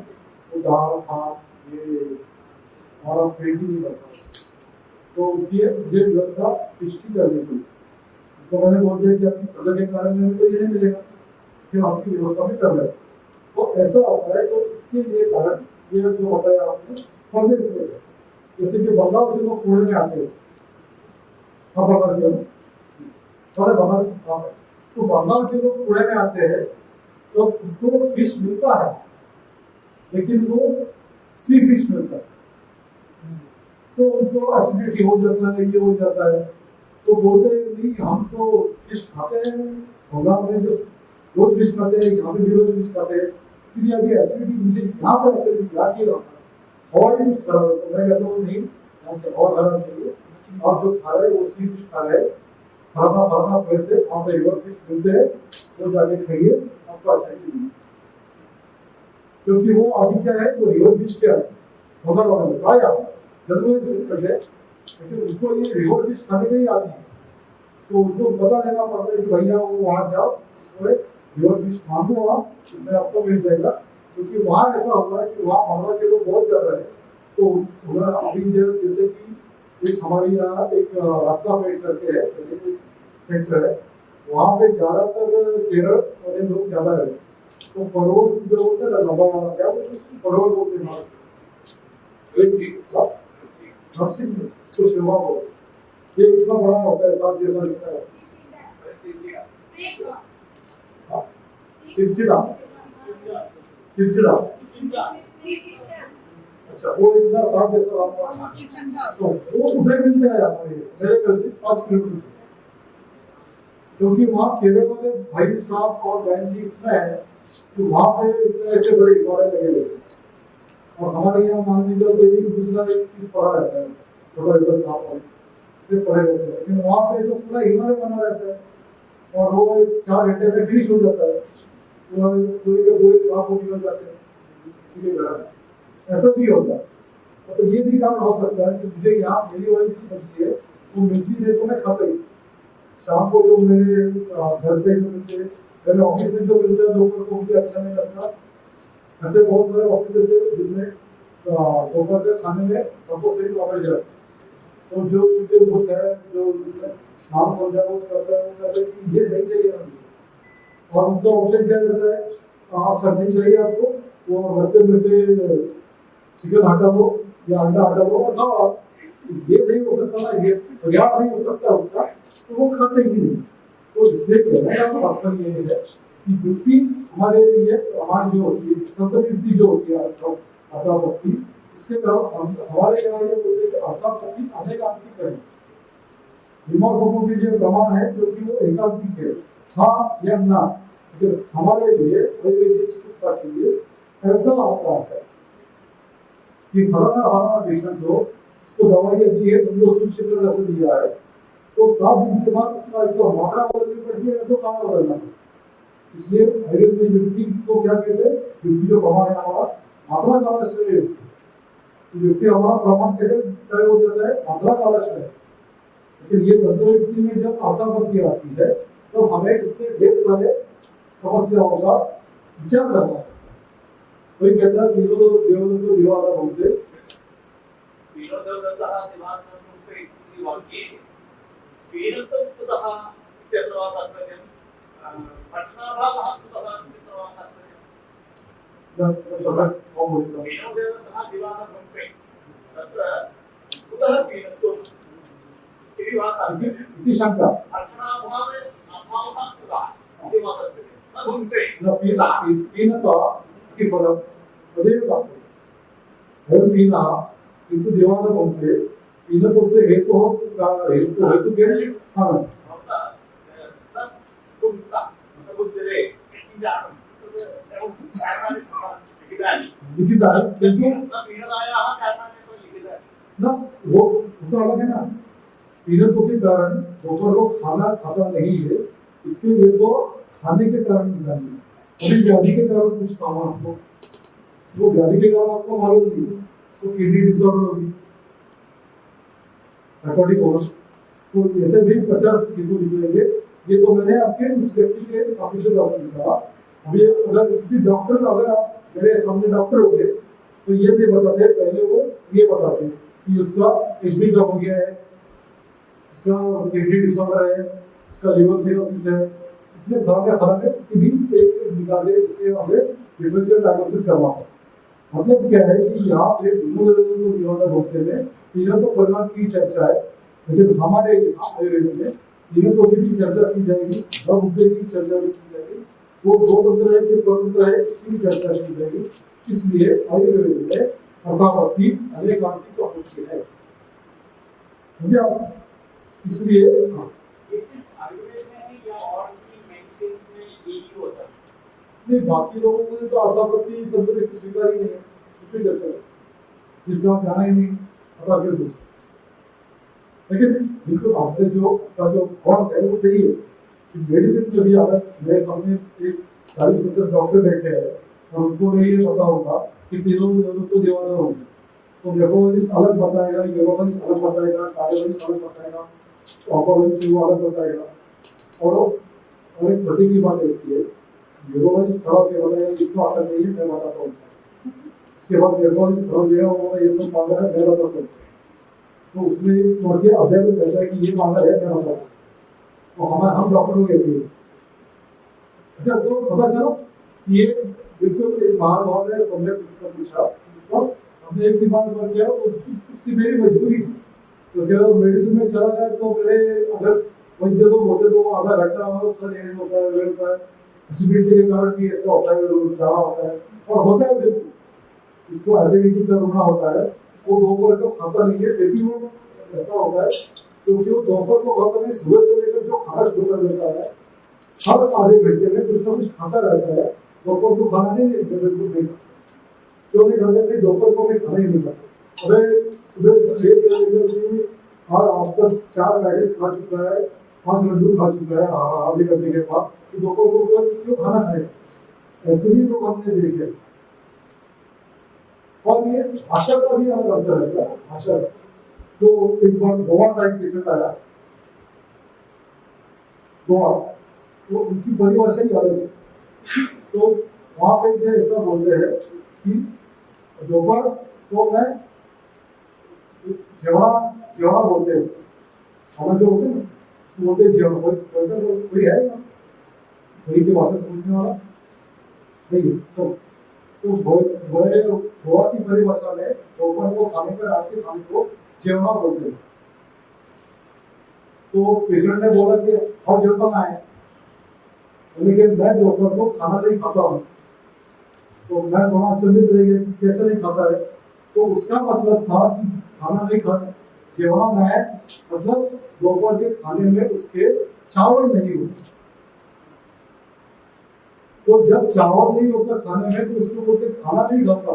वो दाल भात ये और आप पेट भी नहीं कर पाते। तो ये व्यवस्था फिश की करनी पड़ी। तो मैंने बोल दिया कि आपकी सजा के कारण में तो ये नहीं मिलेगा, फिर आपकी व्यवस्था भी कर रहे। तो ऐसा होता है। तो इसके लिए कारण ये जो बताया आपने पर्दे से, जैसे कि बंगाल से लोग पुणे में आते हैं, हाँ बंगाल के लोग, थोड़े बंगाल, तो बंगाल के लोग पुणे में आते हैं तो उनको फिश मिलता है, लेकिन वो सी फिश मिलता है, तो उनको एसिडिटी हो जाता है, ये हो जाता है। तो बोलते हैं नहीं हम तो फिश खाते हैं, बंगाल में जो रोज फिश खाते हैं, यहाँ पे भी रोज फिश खाते हैं, फिर अभी एसिडिटी मुझे यहाँ पर आते हैं क्या किया और भी कुछ खराब होता है। मैं कहता हूँ नहीं, और खराब चाहिए, आप जो खा रहे हैं वो सी फिश खा रहे हैं, खाना पैसे वहाँ पे रिवर फिश मिलते हैं, वो जाके खाइए, आपको अच्छा नहीं, क्योंकि वो अभी क्या है, वो रिवर फिश क्या है मगर वाले ट्राई आप जरूर से करते हैं, लेकिन उनको ये रिवर फिश खाने के ही आती है। तो उनको बता देना पड़ता है कि भैया वो वहाँ जाओ, उसमें रिवर फिश मांगो आप, उसमें आपको मिल जाएगा। क्योंकि वहाँ ऐसा होता है कि वहाँ मंगवा के लोग बहुत ज़्यादा है। तो अभी जैसे कि एक हमारे यहाँ एक रास्ता पेड़ करके है, सेंटर है, वहाँ पे ज़्यादातर केरल वाले लोग ज़्यादा है। तो परोल जो होता है ना, लंबा वाला क्या परोल बोलते हैं, तो सेवा हो, ये इतना बड़ा होता है, साथ जैसा दिखता है, चिड़चिड़ा चिड़चिड़ा, अच्छा वो इतना साफ जैसा होता है, तो वो उधर मिलता है हमारे मेरे घर से 5 किलोमीटर, क्योंकि वहाँ केरल वाले भाई साहब और बहन जी इतना है कि वहाँ पे ऐसे बड़े इमारत लगे हुए हैं। और हमारे यहाँ मान लीजिए तो एक दूसरा एक चीज पड़ा रहता है, थोड़ा इधर साफ वाले से पड़े रहते हैं, लेकिन वहाँ पे तो पूरा इमारत बना रहता है और वो 4 घंटे में फिनिश हो जाता है, पूरे के पूरे साफ हो निकल जाते हैं। इसलिए ऐसा भी होता है। तो ये भी कारण हो सकता है कि मुझे यहाँ मेरी वाली जो सब्जी है वो मिलती है तो मैं खाता ही, शाम को जो मेरे घर पे जो मिलते हैं, मेरे ऑफिस में जो मिलता है दोपहर को मुझे अच्छा नहीं लगता। ऐसे बहुत सारे ऑफिस है जिनमें दोपहर के खाने में कंपल्सरी नॉनवेज है, तो जो चीजें होता है जो नाम समझा वो करता है, वो कहता है कि ये नहीं चाहिए मुझे, और उनका ऑप्शन क्या रहता है, आप सब नहीं चाहिए आपको, वो रस्से में से चिकन हटा दो या अंडा हटा दो और खाओ आप, ये नहीं हो सकता ना, ये पर्याप्त नहीं हो सकता उसका, तो वो खाते ही नहीं। तो इसलिए कहने का मतलब ये है कि वृत्ति हमारे लिए, हमारी जो होती है तंत्रवृत्ति जो होती है अर्थापत्ति, इसके कारण हमारे यहाँ ये बोलते हैं कि अर्थापत्ति अनेकांतिक है, मीमांसकों के लिए प्रमाण है क्योंकि वो एकांतिक है, हाँ या ना। हमारे लिए आयुर्वेदिक चिकित्सा के लिए ऐसा होता है कि फलाना पेशेंट हो, उसको दवाई दी है, समझो सूक्ष्म से दिया है, तो 7 दिन के बाद उसका एक तो मात्रा बदलनी पड़ती है तो काम बदलना है। इसलिए आयुर्वेद में व्यक्ति को क्या कहते हैं, व्यक्ति जो प्रमाण है हमारा मात्रा का आश्रय, व्यक्ति हमारा प्रमाण कैसे तय हो जाता है, मात्रा का आश्रय। लेकिन ये तंत्र व्यक्ति में जब अर्थापत्ति आती है तो हमें इतने ढेर सारे समस्याओं का विचार करना है। कोई कहता है दिवाला बोलते शंका किंतु देवाला बोलते से हेतु हेतु के हाँ लिखित ना, वो तो अलग है ना। पीड़ितों के कारण दोपहर लोग खाना खाता नहीं है, इसके लिए तो खाने के कारण निकालिए। अभी व्याधि के कारण कुछ काम आपको, वो व्याधि के कारण आपको मालूम नहीं, इसको किडनी डिसऑर्डर होगी अकॉर्डिंग होगा, तो ऐसे भी 50 हेतु निकलेंगे। ये तो मैंने आपके उस व्यक्ति के सापेक्ष लिखा। अभी अगर किसी डॉक्टर, अगर आप मेरे सामने डॉक्टर हो गए तो ये नहीं बताते, पहले वो ये बताते कि उसका एचबी कब हो गया है, उसका किडनी डिसऑर्डर है, उसका लिवर सिरोसिस है, इतने फर्क है, इसकी भी एक निकाले, जिससे हमें डिफरेंशियल डायग्नोसिस करना है। मतलब क्या है कि यहाँ पे दोनों होते में तीनों तो परिणाम की चर्चा है, लेकिन हमारे आयुर्वेद में तीनों को भी चर्चा की जाएगी, हर मुद्दे की चर्चा भी की जाएगी, वो स्वतंत्र है कि स्वतंत्र है इसकी भी चर्चा की जाएगी। इसलिए आयुर्वेद में अर्थापत्ति अनेक आंटी का मुख्य है, समझे आप? इसलिए ये सिर्फ आयुर्वेद में है या और भी मेडिसिन्स में यही होता है? नहीं, बाकी लोगों को तो अर्थापत्ति तंत्र की स्वीकार ही नहीं है, उसकी चर्चा है, जिसका जाना ही नहीं पता फिर कुछ। लेकिन बिल्कुल आपने जो थॉट है वो सही है कि मेडिसिन जो भी अगर मेरे सामने एक 40-50 डॉक्टर बैठे हैं और उनको नहीं ये पता होगा कि तीनों तो दीवाना होंगे, तो नेफ्रोलॉजिस्ट अलग बताएगा, यूरोलॉजिस्ट अलग बताएगा, कार्डियोलॉजिस्ट अलग बताएगा, ऑन्कोलॉजिस्ट वो अलग बताएगा। और एक प्रति की बात ऐसी है, यूरोलॉजिस्ट खड़ा होकर बताएगा इसको अकल नहीं है, मैं बताता हूँ। उसके बाद नेफ्रोलॉजिस्ट खड़ा हो जाएगा, वो ये सब मांगा है, मैं बताता हूँ। तो उसमें अध्याय में कहता है कि ये मांगा है, मैं बताता हूँ। तो हम डॉक्टर लोग ऐसे ही। अच्छा, तो पता चला ये बिल्कुल बाहर भाव है, सबने पूछा तो हमने एक ही बात किया, उसकी मेरी मजबूरी थी। तो क्या मेडिसिन में चला गया तो मेरे अगर वैद्य लोग होते तो आधा घंटा सर ये होता है, वे होता है, एसिडिटी के कारण भी ऐसा होता है, ज़्यादा होता है और होता है बिल्कुल, इसको एसिडिटी का रोना होता है, वो दोपहर को खाता नहीं है, फिर भी वो ऐसा होता है क्योंकि वो दोपहर को खाता नहीं, सुबह से लेकर जो खाना शुरू कर देता है हर आधे घंटे में कुछ ना कुछ खाता रहता है। दोपहर को खाना नहीं, बिल्कुल नहीं खाता, क्यों नहीं खाते? दोपहर को मैं खाना ही नहीं खाता। अरे सुबह 6 से लेकर और अब तक 4 पैकेट खा चुका है, 5 लड्डू खा चुका है आधे घंटे के बाद, तो दोपहर को क्यों खाना खाए? ऐसे ही तो हमने देखे। और ये भाषा का भी अलग अंतर है, भाषा। तो एक बार गोवा का एक पेशेंट आया, गोवा, तो उनकी परिभाषा ही अलग है। तो वहाँ पे जो ऐसा बोलते हैं कि दोपहर तो मैं जेवड़ा बोलते हैं, खाना जो होते हैं ना उसको बोलते हैं जेवड़ा। कोई है ना वही की भाषा समझने वाला? नहीं है। तो गोवा की परिभाषा में दोपहर को खाने पर रात के खाने को जेवड़ा बोलते हैं। तो पेशेंट ने बोला कि और जेवता है, लेकिन मैं दोपहर को खाना नहीं खाता हूँ। तो मैं थोड़ा अचंभित रह गया कि कैसे नहीं खाता है। तो उसका मतलब था कि खाना नहीं खाता, जेवड़ा है मतलब दोपहर के खाने में उसके चावल नहीं होते। तो जब चावल नहीं होता खाने में तो उसको बोलते खाना नहीं खाता।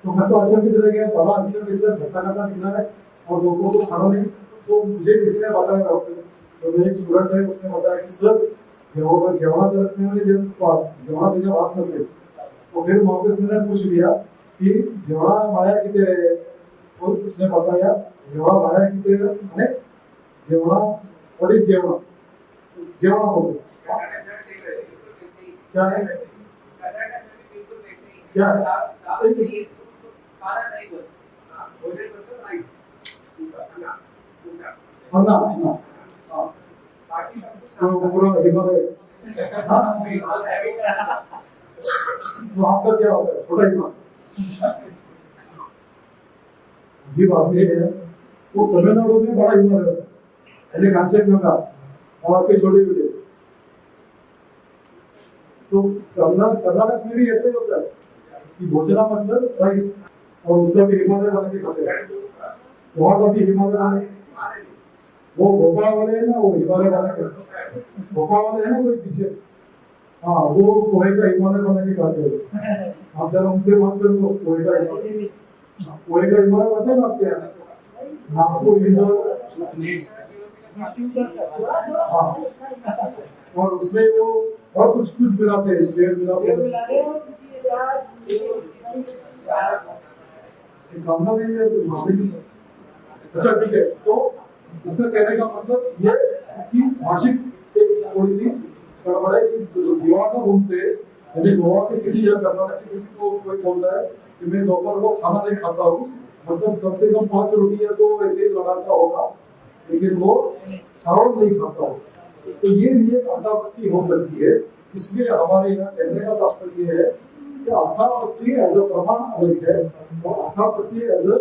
तो मैं तो अचंभित रह गया, बड़ा अक्षर घटा दिखना है और दोपहर को खाना नहीं। तो मुझे किसी ने बताया, डॉक्टर, तो मेरे एक स्टूडेंट है, उसने बताया कि सर जेवड़ा करते हैं जेवड़ा जब हाथ में से, तो फिर वापस मैंने पूछ लिया कि जेवड़ा माया कितने रहे, और उसने बताया जेवड़ा माया कितने रहे, जेवड़ा व्हाट इज जेवड़ा? जेवड़ा बोलते क्या है? क्या है? अन्ना तो पूरा हिमालय। तो आपका क्या होता है? छोटा हिमालय। जी बात ये है, वो तमिलनाडु में बड़ा हिमालय होता है, कांचनजंगा, और आपके छोटे छोटे। तो कर्नाटक में भी ऐसे होता है कि भोजना मतलब राइस, और उसका भी हिमालय बना के खाते हैं। वहाँ का भी हिमालय बना, वो भोपाल वाले है ना, वो हिमालय बना के, भोपाल वाले है ना कोई पीछे, हाँ, वो पोहे का हिमालय बना के खाते हैं। आप जरा उनसे बात करो, पोहे का हिमालय पता है ना आपके यहाँ? नागपुर, इंदौर, हाँ, और उसमें वो और कुछ मिलाते हैं, शेर मिलाते हैं। अच्छा ठीक है, तो इसका कहने का मतलब ये इसकी भाषिक एक थोड़ी सी गड़बड़ है कि दीवार ना घूमते, यदि गोवा के किसी या कर्नाटक के किसी को कोई बोलता है कि मैं दोपहर को खाना नहीं खाता हूँ, मतलब कम से कम 5 रोटियां तो वैसे ही लगाता होगा, लेकिन वो चावल नहीं खाता हो, तो ये भी एक अर्थापत्ति हो सकती है। इसलिए हमारे यहाँ कहने का तात्पर्य है कि अर्थापत्ति एज अ प्रमाण अलग है और अर्थापत्ति एज अ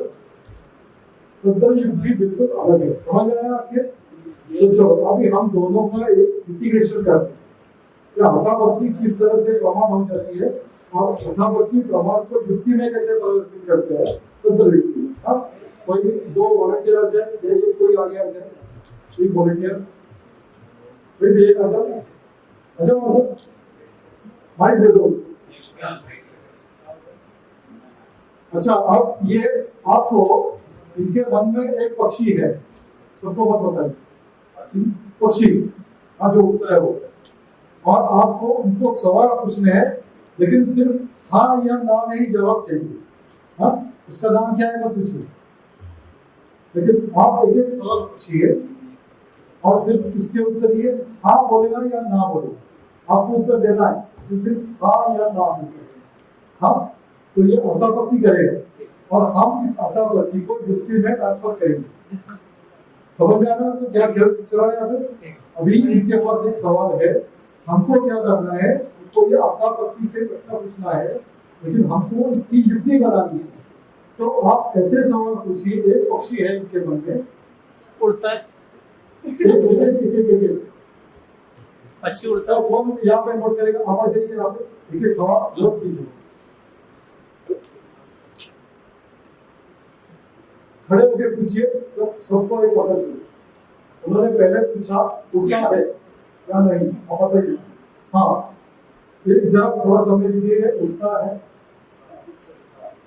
तंत्रयुक्ति बिल्कुल अलग है। समझ आया आपके? तो चलो अभी हम दोनों का एक इंटीग्रेशन करते हैं कि अर्थापत्ति किस तरह से प्रमाण हो जाती है और अर्थापत्ति प्रमाण को युक्ति में कैसे परिवर्तित करते हैं तंत्रयुक्ति। हाँ, कोई 2 वॉलंटियर आ जाए या एक कोई आगे आ जाए, एक वॉलंटियर कोई भी एक आ जाए, अच्छा माइक दे दो। अच्छा, अब ये आपको इनके मन में एक पक्षी है, सबको मत बताइए, पक्षी हाँ जो उड़ता है वो, और आपको उनको सवाल पूछने हैं, लेकिन सिर्फ हाँ या ना में ही जवाब चाहिए। हाँ, उसका नाम क्या है मत पूछिए, लेकिन आप एक एक सवाल पूछिए और सिर्फ उसके उत्तर ये हाँ बोलेगा या ना बोलेगा, आपको उत्तर देना है, तो सिर्फ हाँ या ना बोलेगा। हाँ, तो ये अर्थापत्ति करेगा और हम इस अर्थापत्ति को युक्ति में ट्रांसफर करेंगे। समझ में आ रहा है तो क्या खेल चला है यहाँ पे? अभी इनके पास एक सवाल है, हमको क्या करना है, उनको ये अर्थापत्ति से प्रश्न पूछना है, लेकिन हमको इसकी युक्ति बनानी है। तो आप ऐसे सवाल पूछिए, एक पक्षी है इनके मन में, उड़ता है, एक पक्षी उड़ता है, कौन यहाँ पे नोट करेगा, आवाज जाइए यहाँ पे, एक सवाल नोट कीजिए, खड़े होकर पूछिए तो सबको एक पता चले। उन्होंने पहले पूछा उड़ता है या नहीं, आप बताइए। हाँ, एक जरा थोड़ा समय दीजिए, उड़ता है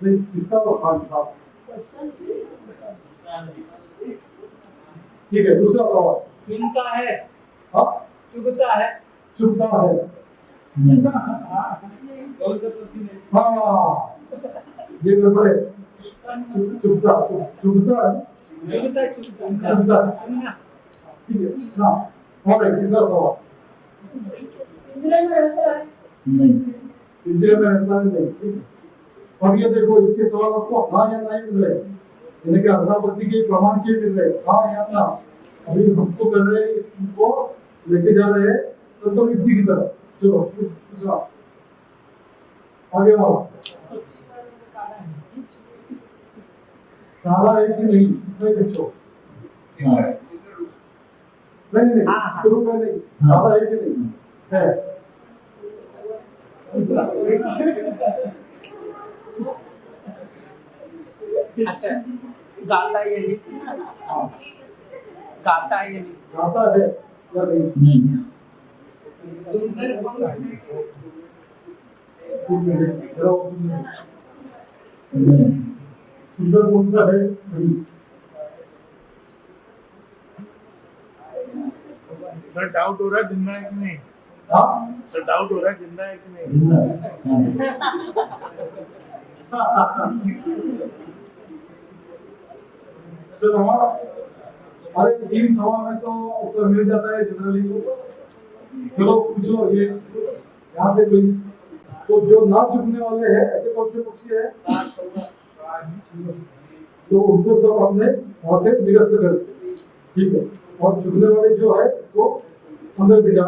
नहीं, किसका वो खान था। ठीक है, दूसरा सवाल, चुनता है, हाँ चुगता है, चुपता है, हाँ ये गड़बड़ है, चुपता चुपता चुपता, ठीक है। हाँ, और एक तीसरा सवाल, पिंजरे में रहता है नहीं, ठीक है। अब ये देखो, इसके सवाल आपको हाँ या नहीं मिल रहे, यानी कि अर्थापत्ति के प्रमाण के मिल रहे, हाँ या ना। अभी हमको कर रहे हैं, इसको लेके जा रहे हैं तत्वयुक्ति की तरफ। चलो दूसरा आगे वाला, काला है कि नहीं, नहीं पूछो, नहीं शुरू में नहीं, काला है कि नहीं है। अच्छा, गाता है या नहीं, गाता है या नहीं, गाता है या नहीं, सुंदर बोलता है नहीं। सर डाउट हो रहा है जिंदा है कि नहीं? हाँ सर डाउट हो रहा है जिंदा है कि नहीं? चलो हमारा अरे 3 सवाल में तो उत्तर मिल जाता है जनरली। चलो पूछो, ये यहाँ से कोई तो जो ना झुकने वाले हैं, ऐसे कौन से पक्षी है तो उनको सब हमने वहां से निरस्त कर दिया, ठीक है। और झुकने वाले जो है तो अंदर बिठा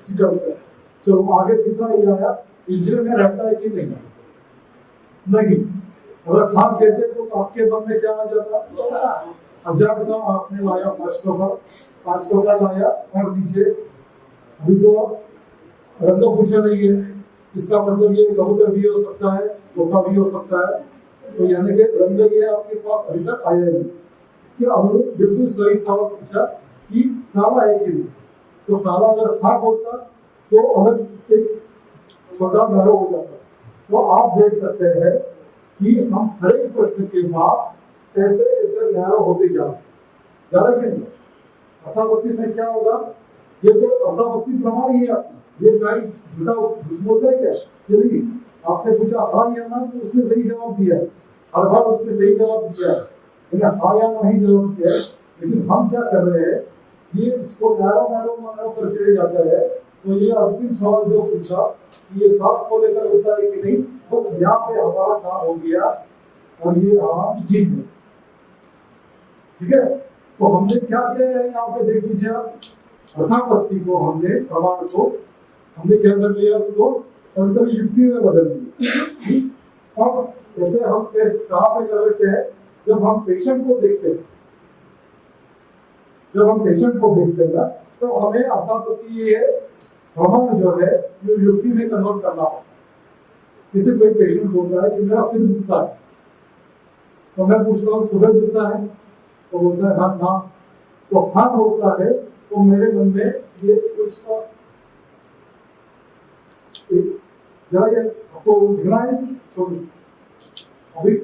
सीधा। चलो आगे तीसरा ये आया, पिंजरे में रहता है कि नहीं, नहीं। अगर हाँ कहते तो आपके मन में क्या आ जाता, 1000 का आपने लाया, 500 का लाया, और नीचे अभी तो रंग पूछा नहीं है, इसका मतलब ये कबूतर भी हो सकता है, तोता भी हो सकता है, तो यानी कि रंग ये आपके पास अभी तक आया नहीं। इसके अनुरूप बिल्कुल सही सवाल पूछा कि काला है कि नहीं, तो काला अगर हाँ बोलता तो अलग एक छोटा नैरो हो जाता। तो आप देख सकते हैं कि हम हर एक प्रश्न के बाद ऐसे ऐसे नैरो होते जा रहे कि नहीं। अर्थापत्ति में क्या होगा, ये तो अर्थापत्ति प्रमाण ही है आपका, ये गाइड झूठा बोलता है क्या, ये नहीं। आपने पूछा हाँ या ना, तो उसने सही जवाब दिया है, हर बार उसने सही जवाब दिया है, हाँ या नहीं जवाब दिया है। लेकिन हम क्या कर रहे हैं, ये इसको नैरो करते जाता है तो ये अंतिम सवाल जो पूछा कि ये सांस को लेकर होता है कि नहीं, बस यहाँ पे हमारा काम हो गया और ये हम जीत गए। ठीक है, तो हमने क्या किया है यहाँ पे देख लीजिए आप, अर्थापत्ति को हमने, प्रमाण को हमने क्या कर लिया, उसको अंतर युक्ति में बदल दिया। अब जैसे हम कहाँ पे कर लेते हैं, जब हम पेशेंट को देखते हैं, जब हम पेशेंट को देखते हैं ना, तो हमें अर्थापत्ति ये प्रमाण जो है ये युक्ति में कन्वर्ट करना होता है। जैसे कोई पेशेंट बोलता है कि मेरा सिर दुखता है, तो मैं पूछता हूँ सुबह दुखता है, तो बोलता है हाँ हाँ, तो हाँ बोलता है, तो मेरे मन में ये कुछ सा जरा ये आपको दिख रहा है, तो अभी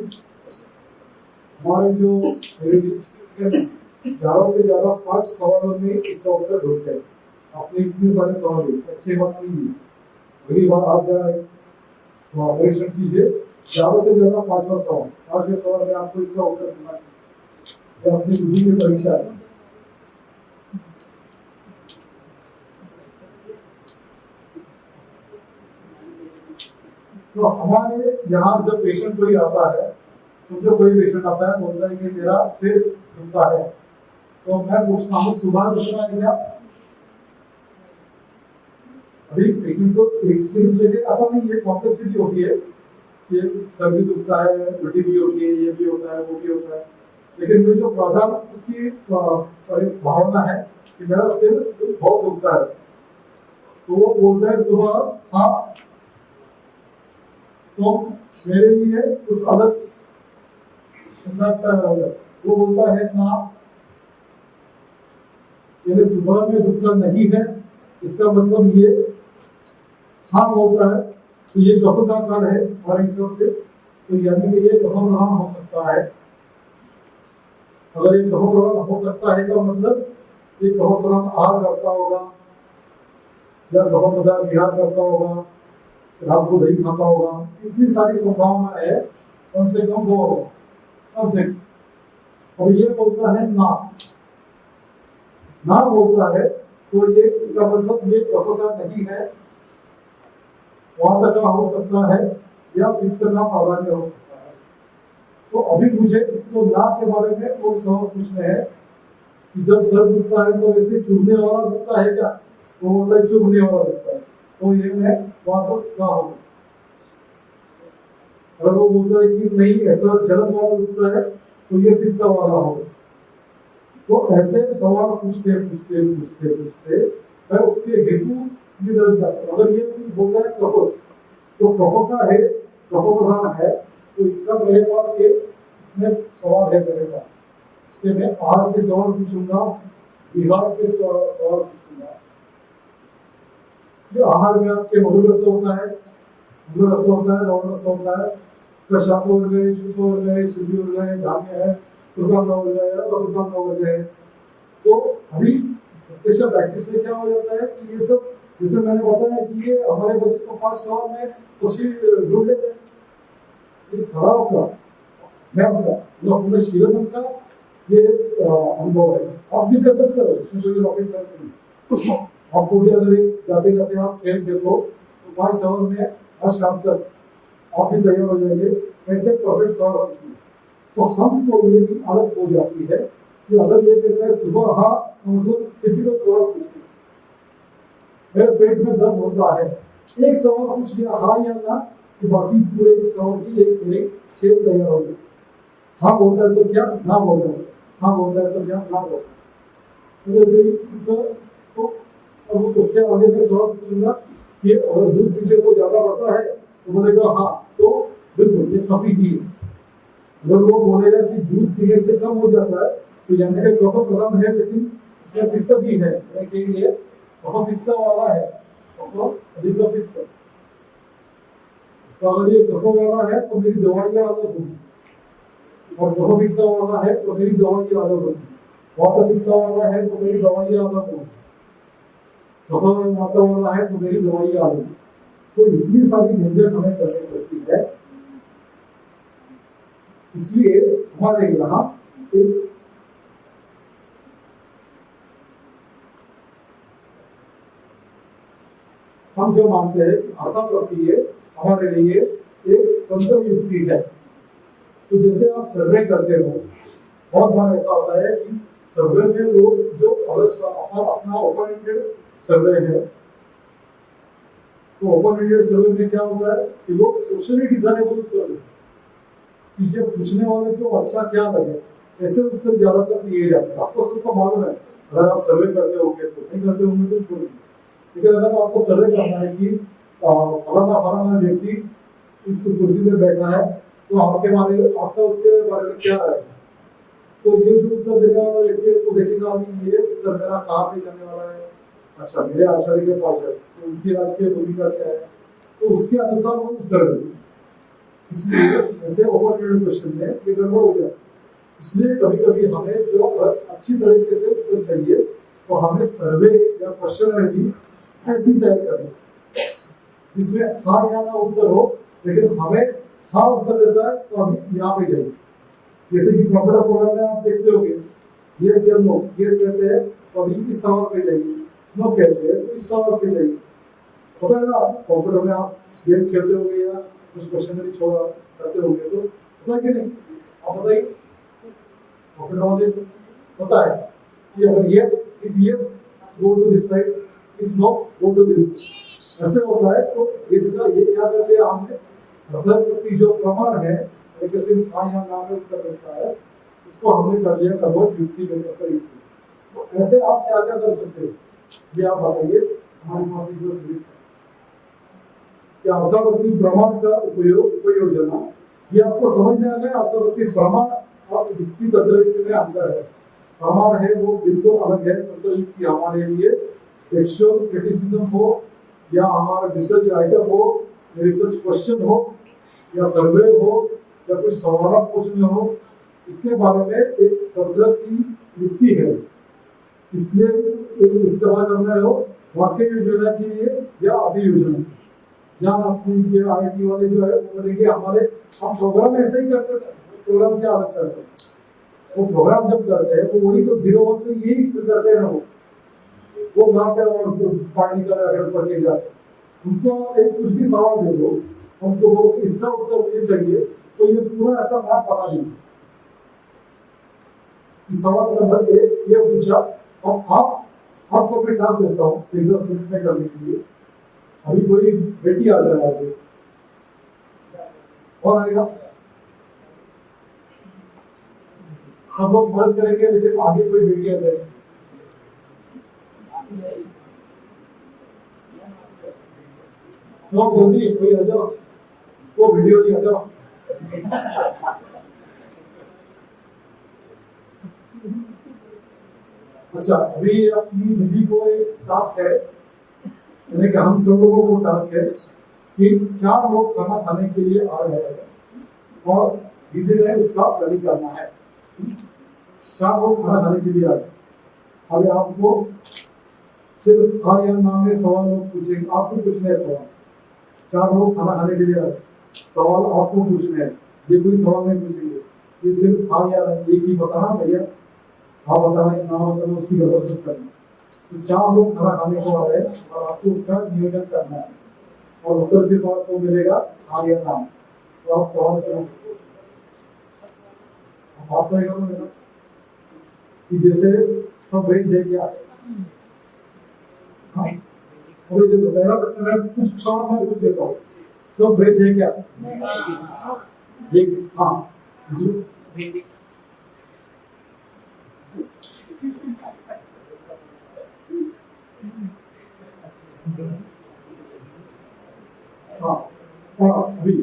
हमारे जो ज्यादा से ज्यादा 5 सवालों में इसका उत्तर ढूंढते हैं। आपने इतने सारे सवाल अच्छे बात नहीं है, अगली बार आप जरा परीक्षण कीजिए, ज्यादा से ज्यादा 5वां सवाल, 5वें सवाल में आपको इसका उत्तर देना चाहिए अपनी बुद्धि की परीक्षा है। तो हमारे यहाँ जब पेशेंट कोई आता है, समझो कोई पेशेंट आता है, बोलता है कि मेरा सिर दुखता है, तो मैं पूछता हूँ सुबह दुखता है क्या? अभी पेशेंट को एक सिर्फ लेके आता नहीं, ये कॉम्प्लेक्सिटी होती है कि सर भी दुखता है, उल्टी भी होती है, ये भी होता है, वो भी होता है, लेकिन जो प्रधान उसकी भावना है कि मेरा सिर बहुत दुखता है, तो वो बोलता है सुबह हाँ, तो मेरे लिए कुछ अलग वो बोलता है ना, यदि सुबह में दुखता नहीं है, इसका मतलब ये हाँ बोलता है, तो ये कफ का कारण है हमारे हिसाब से, तो यानी कि ये कफ प्रधान हो सकता है। अगर ये कफ प्रधान हो सकता है का मतलब ये कफ प्रधान आहार करता होगा या कफ प्रधान विहार करता होगा, रात को दही खाता होगा, इतनी सारी संभावना है, कम से कम 2 होगा, कम से कम। और ये बोलता है ना, ना बोलता है, तो ये इसका मतलब ये कफ का नहीं है, वात का हो सकता है या पित्त का प्राधान्य हो सकता है। तो अभी मुझे इसको ना के बारे में और सवाल पूछने हैं कि जब सर दुखता है तो वैसे चुभने वाला दुखता है क्या? तो बोलता है चुभने वाला दुखता है, तो ये मैं वात का होगा। अगर वो बोलता है कि नहीं ऐसा जलन वाला दुखता है, तो ये पित्त वाला होगा। तो ऐसे सवाल पूछते पूछते पूछते पूछते मैं उसके हेतु की तरफ जाता हूँ। अगर ये बोलता है कफ, तो कफ का है, कफ प्रधान है, तो इसका मेरे पास ये सवाल है मेरे पास, इसके मैं आहार के सवाल पूछूंगा, विहार के सवाल पूछूंगा। जो आहार में आपके मधुरस होता है, मधुरस होता है, लवण रस होता है, इसका शाक वर्ग है, शुष्क वर्ग है, शुद्धि वर्ग है, धान्य है, प्रधान वर्ग है, अप्रधान वर्ग है। तो अभी प्रैक्टिस में क्या हो जाता है कि ये सब, जैसे मैंने बताया कि ये हमारे बच्चे को 5 सवाल में कुछ ही ढूंढ लेते हैं। इस सवाल का मैथ्स का पूरे शीलम का ये अनुभव है, आप भी कर सकते हो, इसमें कोई रॉकेट साइंस नहीं। आपको भी अगर जाते जाते आप खेल खेलो तो 5 सवाल में आज शाम तक आप भी तैयार हो जाएंगे, ऐसे परफेक्ट सवाल होंगे। तो हम तो ये भी आदत हो जाती है कि अगर ये कहता है सुबह हाँ, तो मतलब टिपिकल सवाल पूछते हैं, मेरे पेट में दर्द होता है, एक सवाल पूछ लिया हाँ या ना, कि बाकी पूरे सवाल की एक मेरी चेन तैयार हो गई। हाँ बोलता है तो क्या, ना बोलता है, हाँ बोलता है तो क्या, ना बोलता है। तो इसका तो अब उसके आगे मैं सवाल पूछूंगा कि अगर दूध पीछे को ज्यादा बढ़ता है तो बोलेगा हाँ, तो बिल्कुल ये काफी ही है। अगर वो बोलेगा कि दूध पीने से कम हो जाता है तो यानी कि कफ प्रधान है, लेकिन उसमें पित्त भी है, ये कफ पित्त वाला है, कफ अधिक पित्त। तो अगर ये कफ वाला है तो मेरी दवाइयाँ अलग होगी, और कफ पित्त वाला है तो मेरी दवाइयाँ अलग होगी, वात पित्त वाला है तो मेरी दवाइयाँ अलग होगी, कफ वात वाला है तो मेरी दवाइयाँ अलग। तो इतनी सारी झंझट हमें करनी पड़ती है, इसलिए हमारे यहाँ एक हम जो मानते हैं कि अर्थापत्ति है हमारे लिए एक तंत्र युक्ति है। तो जैसे आप सर्वे करते हो, बहुत बार ऐसा होता है कि सर्वे में लोग जो अपना ओपन एंडेड सर्वे है, तो ओपन एंडेड सर्वे में क्या होता है कि लोग सोशली डिजाइनेबल उत्तर देते हैं कि पूछने वाले को अच्छा क्या लगे, ऐसे उत्तर ज्यादातर दिए जाते हैं। आपको सबको मालूम है, अगर आप सर्वे करते होंगे तो नहीं करते होंगे तो छोड़ दीजिए, लेकिन अगर आपको सर्वे करना है कि फलाना फलाना व्यक्ति इस कुर्सी पे बैठा है तो आपका उसके बारे में क्या राय है, तो ये जो उत्तर देने वाला व्यक्ति है तो देखेगा अभी ये उत्तर मेरा कहाँ पे जाने वाला है, अच्छा मेरे आचार्य के पास है तो उनकी राजकीय भूमिका क्या है, तो उसके अनुसार वो उत्तर देंगे। इसलिए ऐसे ओपन एंडेड क्वेश्चन में ये गड़बड़ हो जाए, इसलिए कभी कभी हमें जो अच्छी तरीके से उत्तर चाहिए तो हमें सर्वे या क्वेश्चन भी ऐसी तैयार करनी, इसमें हाँ या ना उत्तर हो, लेकिन हमें हाँ उत्तर देता है तो हम यहाँ पे जाइए। जैसे कि कंप्यूटर प्रोग्राम में आप देखते होंगे यस या नो, यस कहते हैं तो अभी इस सवाल पे जाइए, नो कहते हैं तो इस सवाल पे जाइए। पता है ना, कंप्यूटर में आप गेम खेलते होंगे या कुछ क्वेश्चन छोड़ा करते होंगे तो ऐसा कि नहीं, आप बताइए कंप्यूटर वाले पता है कि अगर yes if yes go to this side, if no go to this, ऐसे होता है। तो इसका ये क्या कर लिया हमने, मतलब कि जो प्रमाण है एक सिर्फ हाँ या ना में उत्तर देता है, उसको हमने कर लिया कन्वर्ट युक्ति में करके युक्ति। तो ऐसे आप क्या क्या कर सकते हो ये आप बताइए, हमारे पास एक बस क्या अर्थापत्ति प्रमाण का उपयोजना, ये आपको समझ में आ गया। अर्थापत्ति प्रमाण और युक्ति तंत्र में अंतर है। प्रमाण है वो बिल्कुल अलग है, तंत्र युक्ति हमारे लिए टेक्सचुअल क्रिटिसिज्म हो या हमारा रिसर्च आइटम हो, रिसर्च क्वेश्चन हो या सर्वे हो या कुछ सवाल पूछने हो, इसके बारे में एक तंत्र की युक्ति है। इसलिए इस्तेमाल करना हो वाक्य योजना के लिए या अभियोजना। जहाँ आपकी IIT वाले जो है वो बोलेंगे हमारे हम प्रोग्राम ऐसे ही करते थे, प्रोग्राम क्या अलग करते हैं, वो प्रोग्राम जब करते हैं तो वही तो 0 वक्त में यही करते हैं ना, वो गाँव पे और पानी का अगर पढ़ के जाते उनको एक कुछ भी सवाल दे दो, उनको वो इसका उत्तर मुझे चाहिए, तो ये पूरा ऐसा बात पता नहीं। सवाल नंबर 1 ये पूछा और आपको मैं टास्क देता हूँ 10 मिनट में करने के लिए। अभी कोई बेटी आ जाए आगे, कौन आएगा? सब लोग मदद करेंगे, लेकिन आगे कोई बेटी आ जाए, तो जल्दी कोई आ जाओ, वो वीडियो नहीं आ जाओ। अच्छा, अभी अपनी दीदी को एक टास्क है, यानी कि हम सब लोगों को टास्क है कि 4 लोग खाना खाने के लिए आ रहे हैं और दीदी ने उसका प्लानिंग करना है। 4 लोग खाना खाने के लिए आ रहे हैं। अभी आपको सिर्फ हाँ या ना में सवाल लोग पूछेंगे, आपको पूछना है सवाल। 4 लोग खाना खाने के लिए आ रहे हैं, सवाल आपको पूछने हैं, ये कोई सवाल नहीं पूछेंगे, ये सिर्फ हाँ या ना एक ही बताना भैया, हाँ बताना या ना बताना, उसकी जबरदस्त करना। तो 4 लोग खाना खाने को आ रहे हैं और आपको उसका नियोजन करना है और उत्तर सिर्फ आपको मिलेगा हाँ या ना। तो आप सवाल करो, आप तय करो मेरा कि जैसे सब वेज है क्या? हाँ, अभी देखो पहला प्रश्न मैं कुछ सवाल मैं पूछ देता हूँ, सब वेज है क्या? एक हाँ जी हाँ, और अभी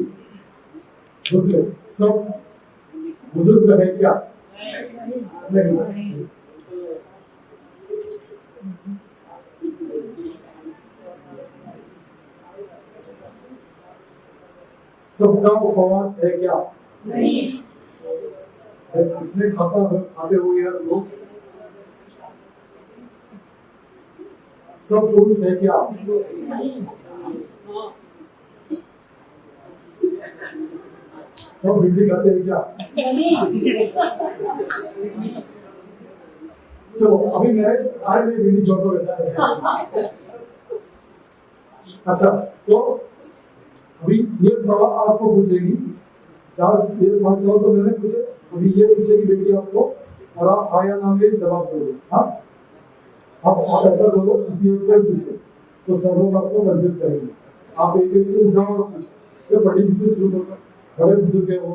दूसरे सब बुजुर्ग है क्या? नहीं। सबका उपवास है क्या? नहीं। कितने खाते हुए यार लोग? सब पुरुष है क्या? सब भिंडी खाते हैं क्या? चलो अभी मैं आज भिंडी छोड़ दो बेटा। अच्छा, तो अभी ये सवाल आपको पूछेगी, ये 5 सवाल तो मैंने पूछे, अभी ये पूछेगी बेटी आपको, और आप हाँ या ना में जवाब दोगे। हाँ, आप ऐसा बोलो किसी एक को पूछो तो सब लोग आपको कंफ्यूज करेंगे। आप एक एक को उठाओ और पूछो, ये बड़ी चीजें शुरू करो, बड़े बुजुर्ग है वो।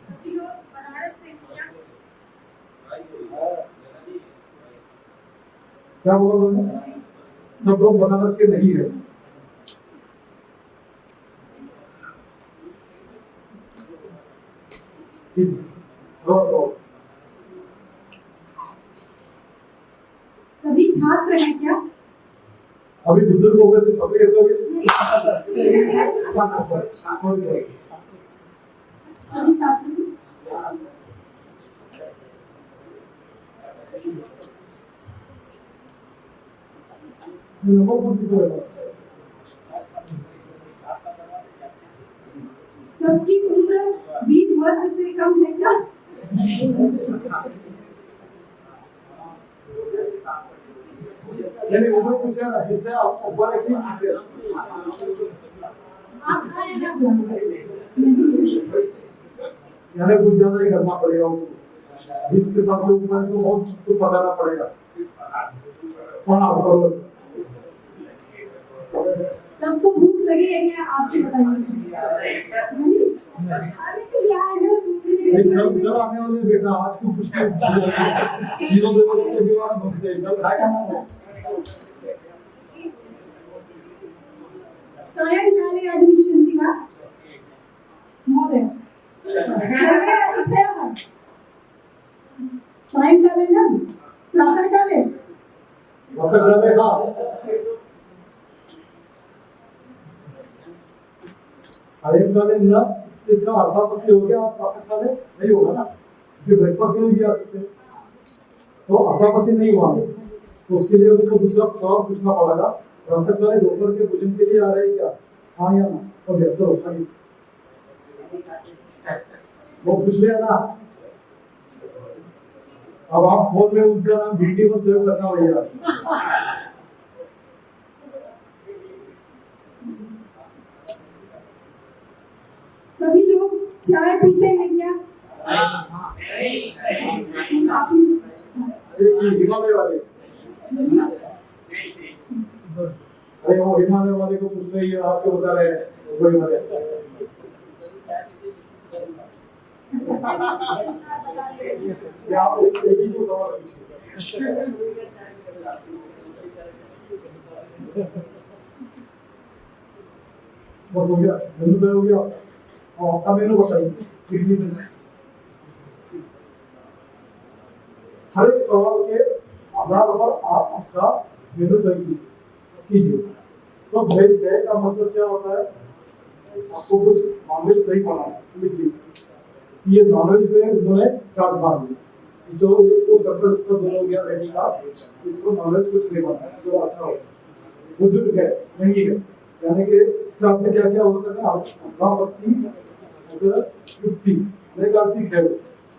सभी लोग बनारस से क्या बोला उन्होंने? सब लोग बनारस के नहीं है। सभी छात्र हैं क्या? अभी बुजुर्ग हो गए तो छात्र कैसे हो गए? सभी छात्र हैं। सबकी उम्र 20 वर्ष से कम है क्या? यानी उधर पूछा ना, इससे आप ऊपर एक ही पूछे। यानी कुछ ज्यादा ही करना पड़ेगा उसको, 20 के साथ जो ऊपर है तो बहुत कुछ बताना पड़ेगा। सबको भूख लगी है क्या? आपको बताइए। कल आने वाले बेटा, आज को कुछ नहीं दीवार भूखते कल खाएगा ना। सायंकाले admission वा महोदय सर्वे अतिथयः सायंकाले न प्रातःकाले हाँ, सायंकाले न इसका अर्थापत्ति हो गया, प्रातःकाले नहीं होगा ना, क्योंकि ब्रेकफास्ट में भी आ सकते हैं, तो अर्थापत्ति नहीं हुआ तो उसके लिए उसको दूसरा सवाल पूछना पड़ेगा। प्रातःकाले दोपहर के भोजन के लिए आ रहे हैं क्या? हाँ या ना? ओके, चलो सही, वो पूछ लिया ना। अब आप फोन में उनका नाम VT1 सेव करना भैया। सभी लोग चाय पीते हैं क्या? हिमालय वाले, अरे वो हिमालय वाले को पूछ रही है, आपको बता रहे हैं वही वाले। आप एक ही को सवाल पूछिए। बस हो गया, मेनू तय हो गया। और आपका मेनू बताइए। हर एक सवाल के आधार पर आप आपका मेनू तय कीजिए। सब वेज है का मतलब क्या होता है? आपको कुछ नॉनवेज नहीं बनाना, ये नॉनवेज में उन्होंने काट मार दिया, जो एक तो सेपरेट इसका दोनों हो गया रेडी का, इसको नॉनवेज कुछ नहीं बनाना जो अच्छा हो। बुजुर्ग है नहीं है, यानी कि इसका अर्थ क्या क्या होता है? अर्थापत्ति युक्ति कार्तिक है,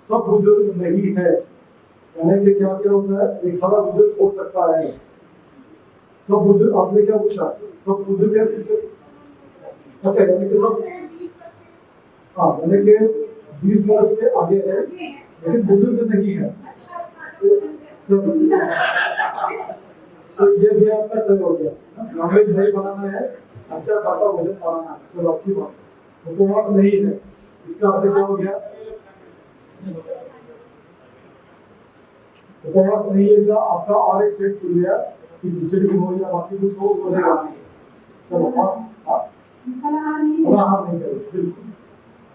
सब बुजुर्ग नहीं है, यानी कि क्या क्या होता है? एक आधा बुजुर्ग हो सकता है। सब बुजुर्ग, आपने क्या पूछा? सब बुजुर्ग है? अच्छा, यानी कि सब, हाँ, यानी कि 20 वर्ष के आगे है लेकिन बुजुर्ग नहीं है। तो ये भी आपका तय हो गया, नॉनवेज नहीं बनाना है, अच्छा खासा भोजन बनाना है, तो अच्छी बात। उपवास नहीं है, इसका अर्थ क्या हो गया? उपवास नहीं है का आपका और एक सेट खुल गया कि खिचड़ी हो या बाकी कुछ हो, बोलेगा नहीं। चलो, फलाहार नहीं करें, बिल्कुल।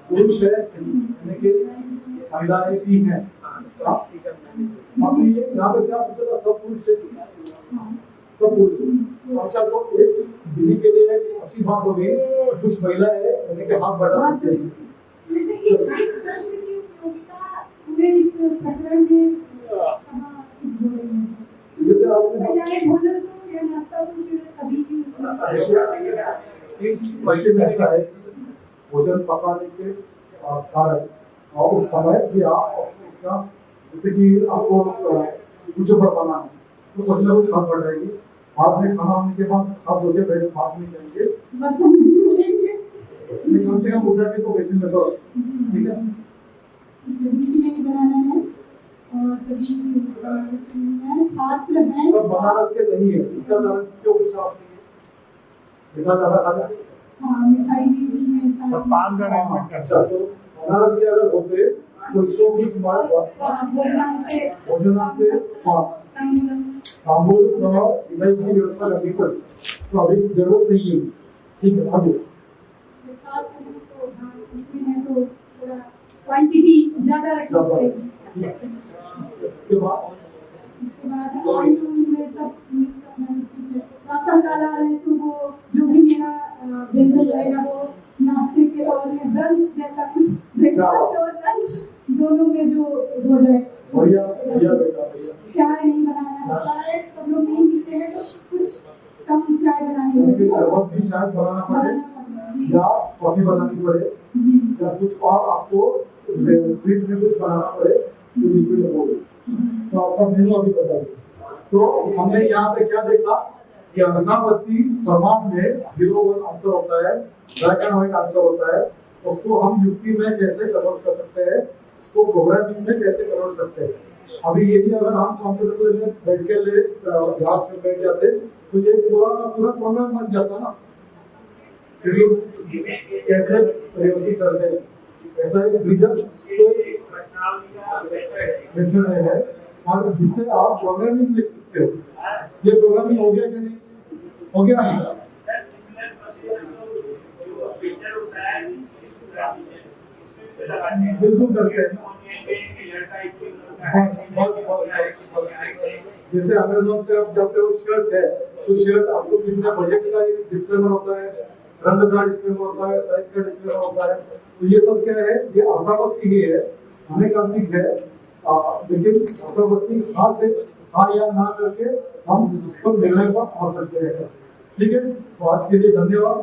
पुरुष है यानी कि महिलाएं भी हैं। आपने ये यहाँ पे क्या पूछा था? सब पुरुष से, सब पुरुष। अच्छा, तो एक दीदी के लिए अच्छी बात होगी, कुछ महिला है यानी कि हाथ बढ़ा सकते हैं। इस प्रश्न की उपयोगिता पूरे इस प्रकरण में जैसे आपने भोजन तो या नाश्ता तो सभी की ऐसा है, भोजन पकाने के कारण और उस समय भी आप उसका, जैसे कि आपको कुछ ऊपर बनाना है तो कुछ ना कुछ हाथ बढ़ जाएगी, बाद में खाना होने के बाद हाथ धो के बैठ बात नहीं करेंगे, बर्तन नहीं धोएंगे। लेकिन कम से कम उठा के तो बेसिन में करो, ठीक है। कभी नहीं बनाना है और कभी छात्र हैं सब बनारस के नहीं है, इसका कारण क्यों पूछा आपने? ऐसा ज्यादा खाता है? हाँ मिठाई भी उसमें सब पान का अरेंजमेंट करते अच्छा, तो बनारस के अगर होते तो इसको भी तुम्हारे भोजनालय भोजनालय तांबूल इलाज की व्यवस्था करनी पड़ती, तो अभी जरूरत नहीं है, ठीक है। आगे छात्र हैं तो हाँ उसमें तो थोड़ा क्वांटिटी ज्यादा रखनी पड़ेगी। उसके बाद ऑयल में सब मिक्स करना ठीक है। प्रातः काल आ रहे हैं तो वो जो भी मेरा व्यंजन रहेगा वो नाश्ते के तौर में ब्रंच जैसा कुछ, ब्रेकफास्ट और लंच दोनों में जो हो जाए। भैया भैया बेटा भैया चाय नहीं बनाना, चाय सब लोग नहीं पीते हैं तो कुछ कम चाय बनानी उनके होगी। शरबत भी शायद बनाना पड़े जी या कॉफी बनानी पड़े जी या कुछ और आपको स्वीट में कुछ बनाना पड़े जो लिक्विड हो, तो आपका मेनू अभी बता दो। तो हमने यहाँ पे क्या देखा कि अर्कावती प्रमाण में 0-1 आंसर होता है, ब्लैक एंड व्हाइट आंसर होता है, उसको हम युक्ति में कैसे कन्वर्ट कर सकते हैं, इसको प्रोग्रामिंग में कैसे कन्वर्ट सकते हैं। अभी यही अगर हम कंप्यूटर में बैठ के ले याद में बैठ जाते तो ये पूरा का पूरा प्रोग्राम बन जाता ना, कैसे प्रयोग करते हैं ऐसा एक रिजल्ट तो है, और इससे आप प्रोग्रामिंग लिख सकते हो। ये प्रोग्रामिंग हो गया कि नहीं? हो गया। बिल्कुल करते हैं। जैसे अमेज़न पे आप जाते हो, शर्ट है तो शर्ट आपको कितने बजट का एक डिस्क्लेमर होता है, रंग का डिस्क्लेमर होता है, साइज का डिस्क्लेमर होता है, तो ये सब क्या है, ये अर्धावक्ति ही है, अनेकांतिक है, लेकिन अर्धावक्ति हाँ से हाँ या ना करके हम उस पर निर्णय पर आ सकते हैं। ठीक है, तो आज के लिए धन्यवाद।